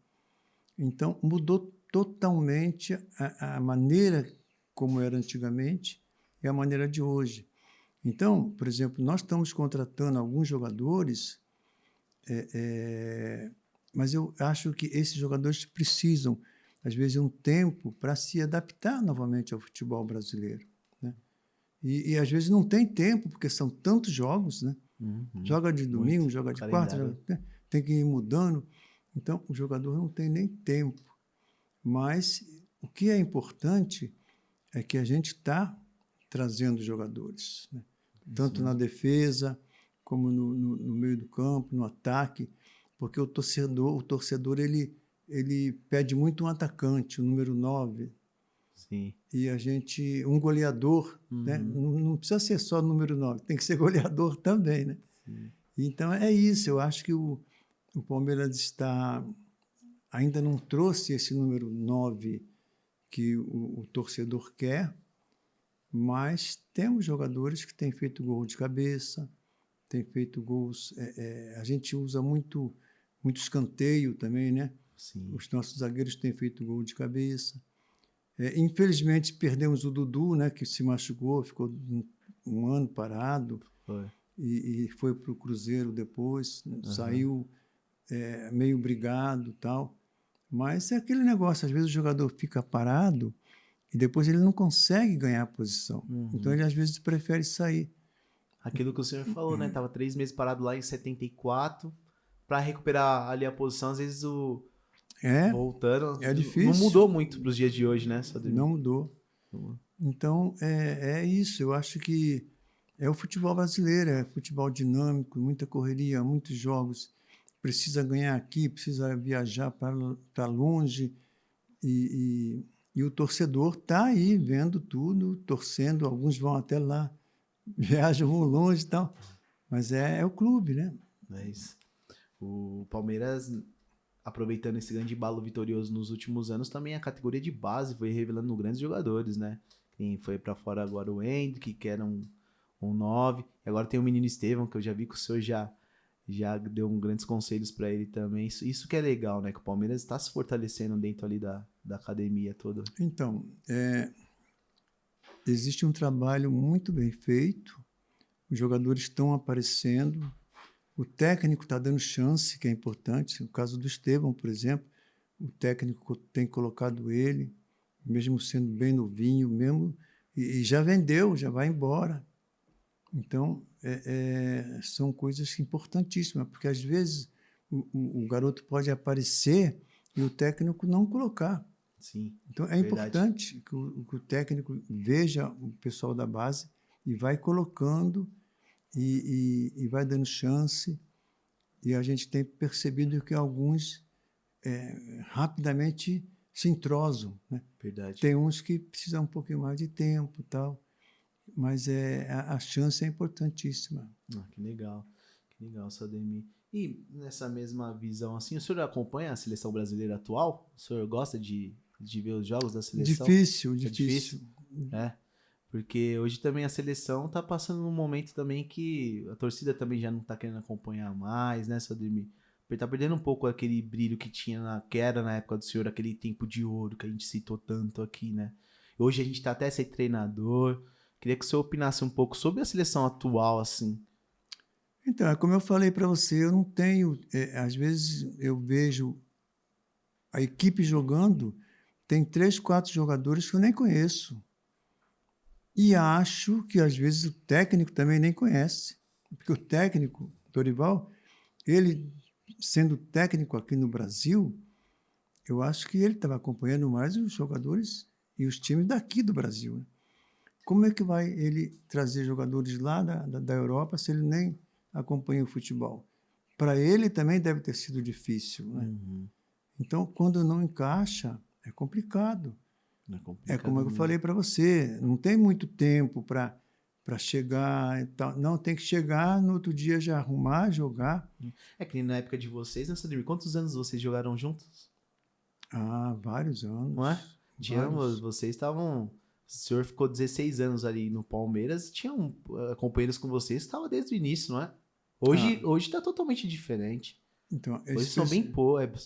Então, mudou totalmente a maneira como era antigamente e a maneira de hoje. Então, por exemplo, nós estamos contratando alguns jogadores, mas eu acho que esses jogadores precisam, às vezes, de um tempo para se adaptar novamente ao futebol brasileiro, né? E às vezes não tem tempo, porque são tantos jogos, né? Joga de domingo, Muito. joga de Calendário. quarta, tem que ir mudando. Então, o jogador não tem nem tempo. Mas o que é importante é que a gente está trazendo jogadores, né? Tanto na defesa, como no meio do campo, no ataque, porque o torcedor ele pede muito um atacante, o número 9, Sim. e a gente, um goleador, né? Não precisa ser só o número 9, tem que ser goleador também, né? Sim. Então é isso, eu acho que o Palmeiras ainda não trouxe esse número 9 que o torcedor quer, mas temos jogadores que têm feito gol de cabeça, têm feito gols. A gente usa muito escanteio também, né? Sim. Os nossos zagueiros têm feito gol de cabeça. Infelizmente, perdemos o Dudu, né, que se machucou, ficou um ano parado. Foi. E foi para o Cruzeiro depois, saiu meio brigado e tal. Mas é aquele negócio, às vezes o jogador fica parado e depois ele não consegue ganhar a posição. Então ele às vezes prefere sair. Aquilo que o senhor falou, né? Tava 3 meses parado lá em 74 para recuperar ali a posição. Às vezes voltando. É difícil. Não mudou muito para os dias de hoje, né? Não mudou. Então é isso. Eu acho que é o futebol brasileiro, é futebol dinâmico, muita correria, muitos jogos. Precisa ganhar aqui, precisa viajar para longe. E o torcedor está aí vendo tudo, torcendo. Alguns vão até lá, viajam, vão longe e tal. Mas é o clube, né? É isso. O Palmeiras, aproveitando esse grande embalo vitorioso nos últimos anos, também a categoria de base foi revelando grandes jogadores, né? Quem foi para fora agora o Hendrick, que era um 9. E agora tem o menino Estevão, que eu já vi que o senhor já deu grandes conselhos para ele também. Isso que é legal, né? Que o Palmeiras está se fortalecendo dentro ali da academia toda. Então, existe um trabalho muito bem feito, os jogadores estão aparecendo, o técnico está dando chance, que é importante. No caso do Estevão, por exemplo, o técnico tem colocado ele, mesmo sendo bem novinho, mesmo, e já vendeu, já vai embora. Então, são coisas importantíssimas, porque às vezes o garoto pode aparecer e o técnico não colocar. Sim, então, é importante que o técnico veja o pessoal da base e vai colocando e vai dando chance. E a gente tem percebido que alguns rapidamente se entrosam, né? Verdade. Tem uns que precisam um pouquinho mais de tempo e tal, mas a chance é importantíssima. Que legal. Que legal, seu Ademir. E nessa mesma visão, assim, o senhor acompanha a seleção brasileira atual? O senhor gosta de ver os jogos da seleção? Difícil. Difícil? É. Porque hoje também a seleção tá passando num momento também que a torcida também já não tá querendo acompanhar mais, né, seu Ademir? Tá perdendo um pouco aquele brilho que tinha que era na época do senhor, aquele tempo de ouro que a gente citou tanto aqui, né? Hoje a gente tá até sem treinador. Queria que o senhor opinasse um pouco sobre a seleção atual, assim. Então, é como eu falei para você, eu não tenho. Às vezes eu vejo a equipe jogando, tem 3, 4 jogadores que eu nem conheço. E acho que às vezes o técnico também nem conhece. Porque o técnico, Dorival, ele, sendo técnico aqui no Brasil, eu acho que ele estava acompanhando mais os jogadores e os times daqui do Brasil. Né? Como é que vai ele trazer jogadores lá da Europa se ele nem acompanha o futebol? Para ele também deve ter sido difícil. Né? Uhum. Então, quando não encaixa, é complicado. É como eu falei para você, não tem muito tempo para chegar e tal. Não, tem que chegar, no outro dia já arrumar, jogar. É que na época de vocês, né, Sandro? Quantos anos vocês jogaram juntos? Ah, vários anos. Não é? Vocês estavam... O senhor ficou 16 anos ali no Palmeiras, tinham companheiros com vocês, estava desde o início, não é? Hoje tá totalmente diferente. Então, hoje são bem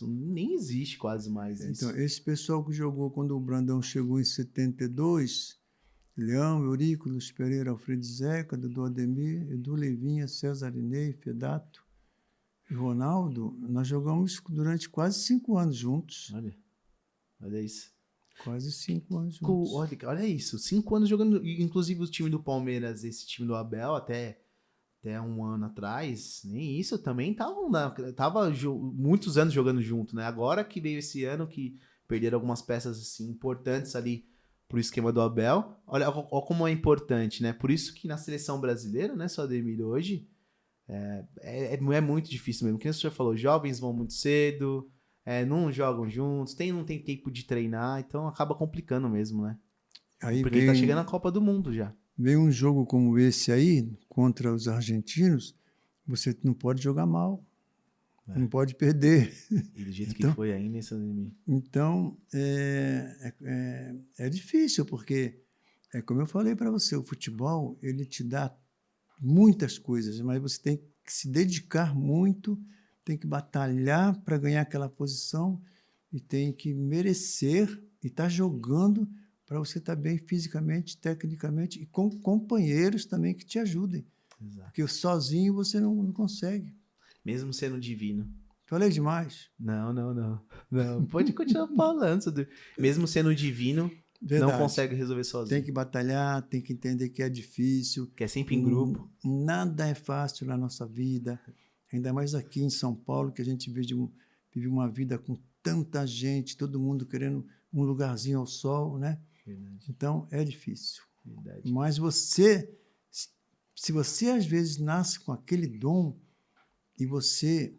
nem existe quase mais isso. Então, esse pessoal que jogou quando o Brandão chegou em 72, Leão, Eurico, Luiz Pereira, Alfredo Zeca, Dudu Ademir, Edu Levinha, César Inei, Fedato e Ronaldo, nós jogamos durante quase 5 anos juntos. Olha isso. Quase 5 anos juntos. Olha isso, 5 anos jogando, inclusive o time do Palmeiras, esse time do Abel, até um ano atrás, nem isso, também tava muitos anos jogando junto, né? Agora que veio esse ano que perderam algumas peças assim importantes ali pro esquema do Abel. Olha como é importante, né? Por isso que na seleção brasileira, né, seu Ademir, hoje é muito difícil mesmo. Como o senhor falou, jovens vão muito cedo, não jogam juntos, não tem tempo de treinar, então acaba complicando mesmo, né? Porque tá chegando a Copa do Mundo já. Vem um jogo como esse aí, contra os argentinos, você não pode jogar mal, não pode perder. E do jeito que foi ainda, esse Ademir. Então, é difícil, porque, como eu falei para você, o futebol, ele te dá muitas coisas, mas você tem que se dedicar muito, tem que batalhar para ganhar aquela posição e tem que merecer e estar jogando para você estar bem fisicamente, tecnicamente e com companheiros também que te ajudem. Exato. Porque sozinho você não consegue. Mesmo sendo divino. Falei demais? Não. Pode continuar falando. Mesmo sendo divino, não consegue resolver sozinho. Tem que batalhar, tem que entender que é difícil. Que é sempre em grupo. Nada é fácil na nossa vida. Ainda mais aqui em São Paulo, que a gente vive uma vida com tanta gente, todo mundo querendo um lugarzinho ao sol, né? Verdade. Então, é difícil. Verdade. Mas se você às vezes nasce com aquele dom e você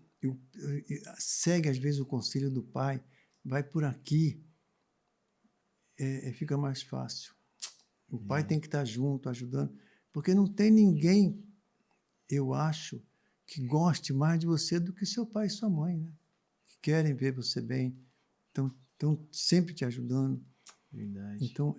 segue às vezes o conselho do pai, vai por aqui, fica mais fácil. O pai tem que estar junto, ajudando, porque não tem ninguém, eu acho, que goste mais de você do que seu pai e sua mãe, né? Que querem ver você bem, estão sempre te ajudando. Verdade. Então,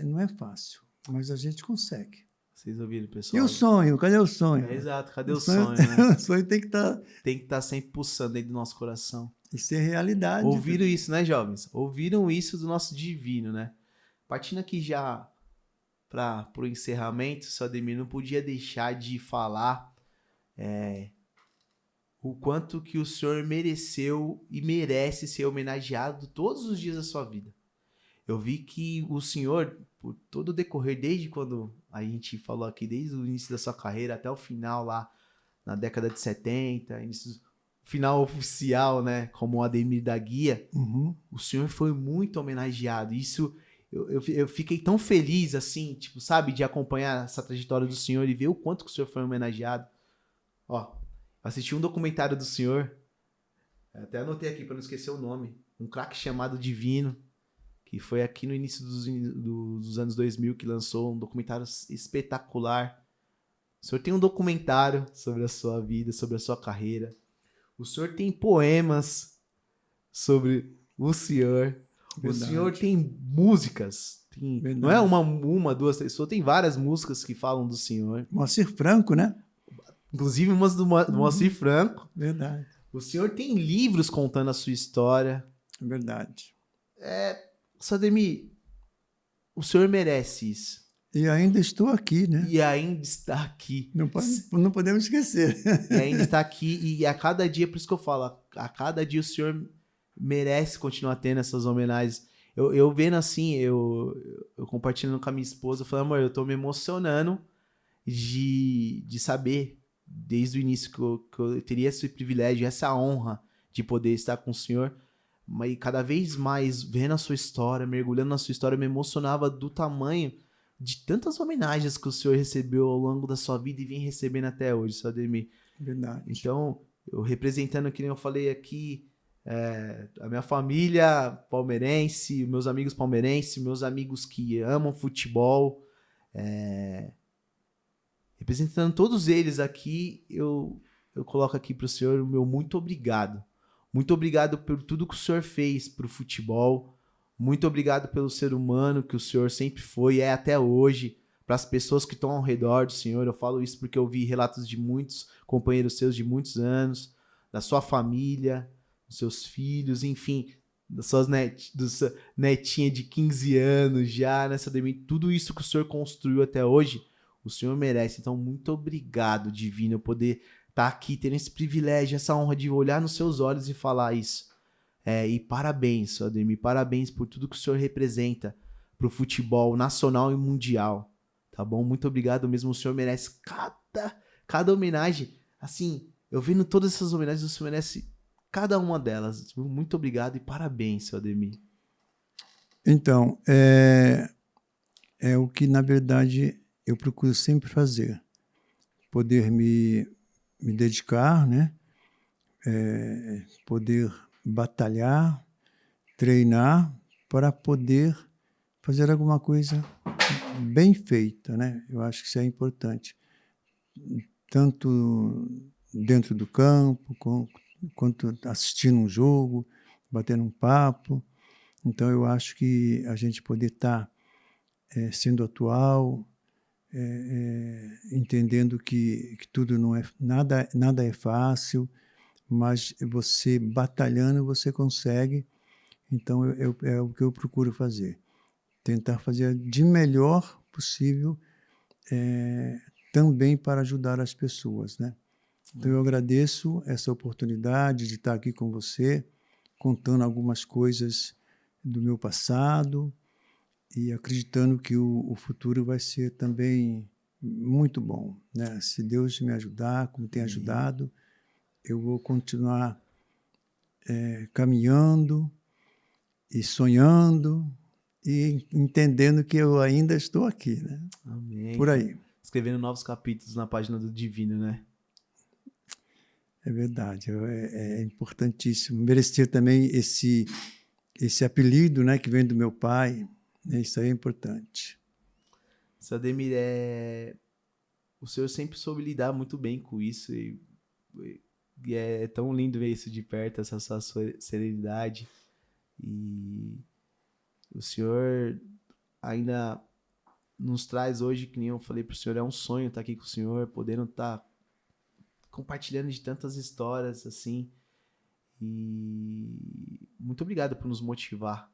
não é fácil, mas a gente consegue. Vocês ouviram, pessoal? E o sonho? Cadê o sonho? Exato, cadê o sonho, né? O sonho tem que estar... Tem que estar sempre pulsando dentro do nosso coração. E ser realidade. Ouviram isso, né, jovens? Ouviram isso do nosso divino, né? Partindo aqui já para o encerramento, o seu Ademir não podia deixar de falar o quanto que o senhor mereceu e merece ser homenageado todos os dias da sua vida. Eu vi que o senhor, por todo o decorrer, desde quando a gente falou aqui, desde o início da sua carreira até o final lá, na década de 70, final oficial, né, como o Ademir da Guia, o senhor foi muito homenageado. Isso, eu fiquei tão feliz, assim, tipo, sabe, de acompanhar essa trajetória do senhor e ver o quanto que o senhor foi homenageado. Ó, assisti um documentário do senhor, até anotei aqui para não esquecer o nome, um craque chamado Divino. que foi aqui no início dos anos 2000 que lançou um documentário espetacular. O senhor tem um documentário sobre a sua vida, sobre a sua carreira. O senhor tem poemas sobre o senhor. Verdade. O senhor tem músicas. Não é uma, duas, três. O senhor tem várias músicas que falam do senhor. Moacir Franco, né? Inclusive umas do Moacir Franco. Verdade. O senhor tem livros contando a sua história. Verdade. Sademir, o senhor merece isso. E ainda estou aqui, né? E ainda está aqui. Não podemos esquecer. E ainda está aqui. E a cada dia, por isso que eu falo, a cada dia o senhor merece continuar tendo essas homenagens. Eu vendo assim, eu compartilhando com a minha esposa, falando, amor, eu tô me emocionando de saber, desde o início, que eu teria esse privilégio, essa honra de poder estar com o senhor. Mas cada vez mais, vendo a sua história, mergulhando na sua história, eu me emocionava do tamanho de tantas homenagens que o senhor recebeu ao longo da sua vida e vem recebendo até hoje, Sademir. Verdade. Então, eu representando, que nem eu falei aqui, a minha família palmeirense, meus amigos palmeirenses, meus amigos que amam futebol, representando todos eles aqui, eu coloco aqui para o senhor o meu muito obrigado. Muito obrigado por tudo que o senhor fez para o futebol. Muito obrigado pelo ser humano que o senhor sempre foi e é até hoje. Para as pessoas que estão ao redor do senhor, eu falo isso porque eu vi relatos de muitos companheiros seus de muitos anos, da sua família, dos seus filhos, enfim, das suas netinhas de 15 anos já, né, Sademir? Tudo isso que o senhor construiu até hoje, o senhor merece. Então, muito obrigado, divino, eu poder estar aqui, tendo esse privilégio, essa honra de olhar nos seus olhos e falar isso. E parabéns, Ademir, parabéns por tudo que o senhor representa para o futebol nacional e mundial, tá bom? Muito obrigado mesmo, o senhor merece cada homenagem. Assim, eu vendo todas essas homenagens, o senhor merece cada uma delas. Muito obrigado e parabéns, seu Ademir. Então, é o que, na verdade, eu procuro sempre fazer. Poder me dedicar, né? Poder batalhar, treinar para poder fazer alguma coisa bem feita, né? Eu acho que isso é importante. Tanto dentro do campo, quanto assistindo um jogo, batendo um papo. Então, eu acho que a gente poder estar sendo atual, entendendo que tudo não é... Nada é fácil, mas você batalhando, você consegue. Então, é o que eu procuro fazer. Tentar fazer de melhor possível também para ajudar as pessoas, né? Então, eu agradeço essa oportunidade de estar aqui com você, contando algumas coisas do meu passado e acreditando que o futuro vai ser também muito bom, né? Se Deus me ajudar, como tem ajudado, eu vou continuar caminhando e sonhando e entendendo que eu ainda estou aqui, né? Amém. Por aí. Escrevendo novos capítulos na página do Divino, né? É verdade, é importantíssimo. Merecer também esse apelido, né, que vem do meu pai, né? Isso aí é importante. Sademir, o senhor sempre soube lidar muito bem com isso e é tão lindo ver isso de perto, essa sua serenidade. E o senhor ainda nos traz hoje, que nem eu falei pro senhor, é um sonho estar aqui com o senhor, podendo estar compartilhando de tantas histórias, assim. E muito obrigado por nos motivar.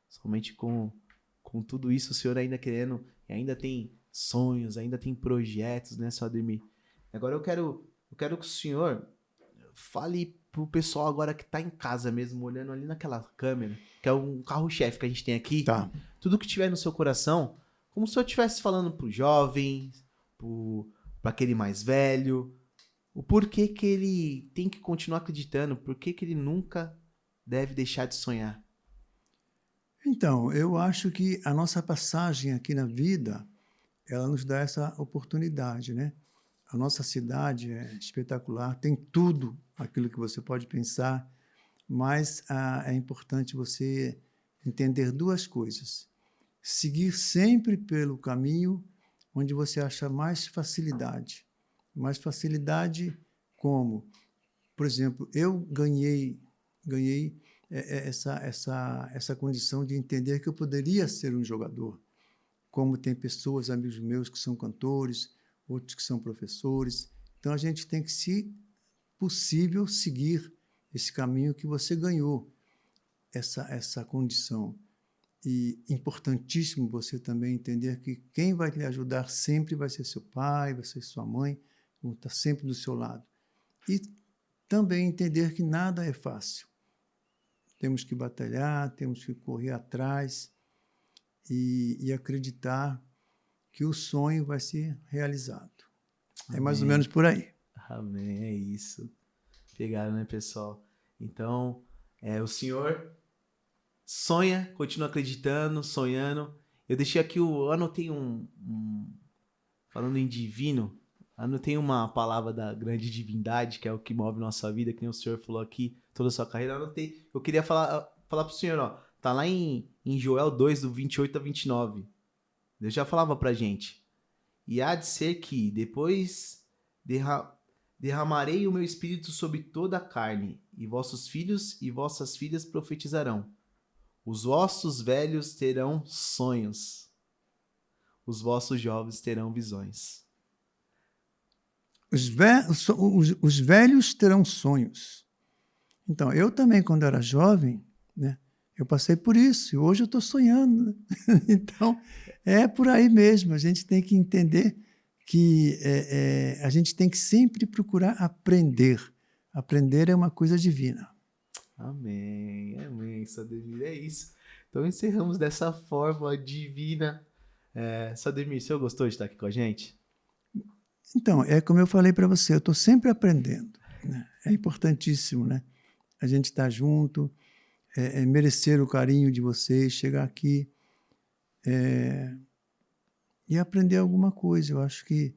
Somente com tudo isso, o senhor ainda querendo, ainda tem sonhos, ainda tem projetos, né, seu Ademir? Agora eu quero que o senhor fale pro pessoal agora que tá em casa mesmo, olhando ali naquela câmera, que é um carro-chefe que a gente tem aqui. Tá. Tudo que tiver no seu coração, como se o senhor estivesse falando pro jovem, pra aquele mais velho, o porquê que ele tem que continuar acreditando, por que ele nunca deve deixar de sonhar. Então, eu acho que a nossa passagem aqui na vida, ela nos dá essa oportunidade, né? A nossa cidade é espetacular, tem tudo aquilo que você pode pensar, mas é importante você entender duas coisas. Seguir sempre pelo caminho onde você acha mais facilidade. Mais facilidade como? Por exemplo, eu ganhei essa condição de entender que eu poderia ser um jogador. Como tem pessoas, amigos meus, que são cantores, outros que são professores. Então, a gente tem que, se possível, seguir esse caminho que você ganhou, essa condição. E importantíssimo você também entender que quem vai lhe ajudar sempre vai ser seu pai, vai ser sua mãe, vão estar sempre do seu lado. E também entender que nada é fácil. Temos que batalhar, temos que correr atrás e acreditar que o sonho vai ser realizado. Amém. É mais ou menos por aí. Amém, é isso. Pegaram, né, pessoal? Então, o senhor sonha, continua acreditando, sonhando. Eu deixei aqui, eu anotei falando em divino, anotei uma palavra da grande divindade, que é o que move nossa vida, que nem o senhor falou aqui, toda a sua carreira. Eu anotei, eu queria falar pro senhor, ó, tá lá em Joel 2, do 28 a 29. Deus já falava pra gente. E há de ser que depois derramarei o meu espírito sobre toda a carne, e vossos filhos e vossas filhas profetizarão. Os vossos velhos terão sonhos. Os vossos jovens terão visões. Os velhos terão sonhos. Então, eu também, quando era jovem, né, eu passei por isso, e hoje eu estou sonhando. Né? Então, é por aí mesmo. A gente tem que entender que a gente tem que sempre procurar aprender. Aprender é uma coisa divina. Amém, amém, Sademir, é isso. Então encerramos dessa forma divina. Sademir, o senhor gostou de estar aqui com a gente? Então, é como eu falei para você, eu estou sempre aprendendo. Né? É importantíssimo, né? A gente estar junto, merecer o carinho de vocês, chegar aqui e aprender alguma coisa. Eu acho que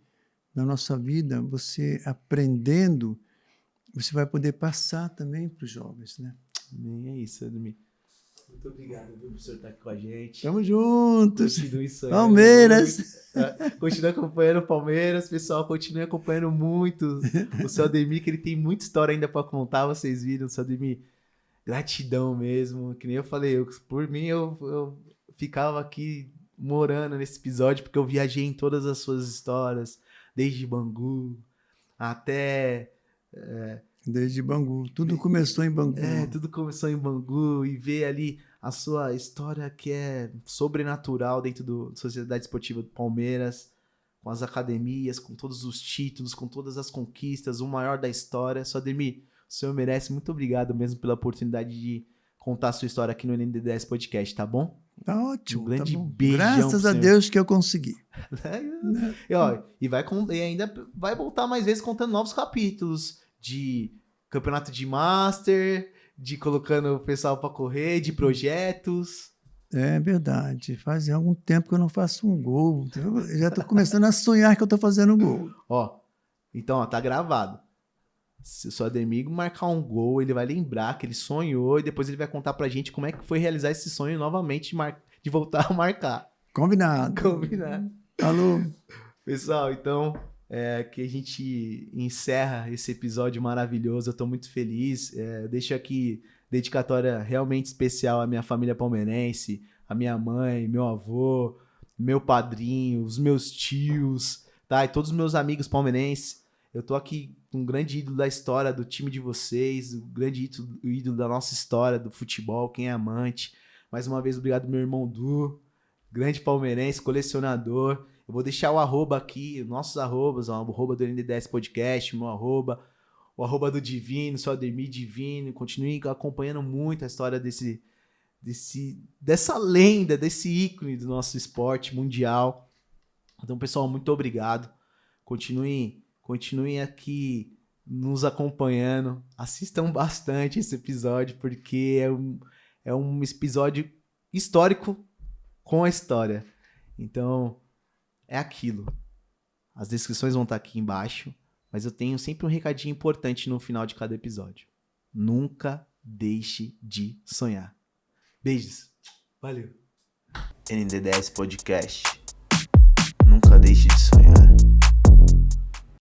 na nossa vida, você aprendendo, você vai poder passar também para os jovens, né? Amém, é isso, Sademir. Muito obrigado, viu, por senhor estar aqui com a gente. Tamo juntos. Continue sonhando. Palmeiras. Continue acompanhando o Palmeiras, pessoal. Continue acompanhando muito o seu Ademir, que ele tem muita história ainda para contar. Vocês viram, seu Ademir. Gratidão mesmo. Que nem eu falei, por mim eu ficava aqui morando nesse episódio, porque eu viajei em todas as suas histórias, desde Bangu até. Desde Bangu. Tudo começou em Bangu. Tudo começou em Bangu, e ver ali a sua história, que é sobrenatural dentro da Sociedade Esportiva do Palmeiras, com as academias, com todos os títulos, com todas as conquistas, o maior da história. Sademir, o senhor merece. Muito obrigado mesmo pela oportunidade de contar a sua história aqui no ND10 Podcast, tá bom? Tá ótimo. Um grande tá bom. beijão. Graças a Deus que eu consegui. E ainda vai voltar mais vezes contando novos capítulos de campeonato de Master, de colocando o pessoal para correr, de projetos. É verdade. Faz algum tempo que eu não faço um gol. Eu já estou começando a sonhar que eu estou fazendo um gol. Então, tá gravado. Se o seu Ademir marcar um gol, ele vai lembrar que ele sonhou, e depois ele vai contar pra gente como é que foi realizar esse sonho novamente de voltar a marcar. Combinado. Alô. Pessoal, então, que a gente encerra esse episódio maravilhoso. Eu tô muito feliz. Deixo aqui dedicatória realmente especial à minha família palmeirense, à minha mãe, meu avô, meu padrinho, os meus tios, tá? E todos os meus amigos palmeirenses. Eu tô aqui com um grande ídolo da história do time de vocês, o grande ídolo da nossa história do futebol, quem é amante. Mais uma vez, obrigado, meu irmão Du, grande palmeirense, colecionador. Eu vou deixar o arroba aqui, nossos arrobas, o arroba do ND10 Podcast, meu arroba, o arroba do Divino, seu Ademir Divino. Continue acompanhando muito a história dessa lenda, desse ícone do nosso esporte mundial. Então, pessoal, muito obrigado. Continuem aqui nos acompanhando. Assistam bastante esse episódio, porque é um episódio histórico com a história. Então, é aquilo. As descrições vão estar aqui embaixo, mas eu tenho sempre um recadinho importante no final de cada episódio. Nunca deixe de sonhar. Beijos. Valeu. ND10 Podcast. Nunca deixe de sonhar.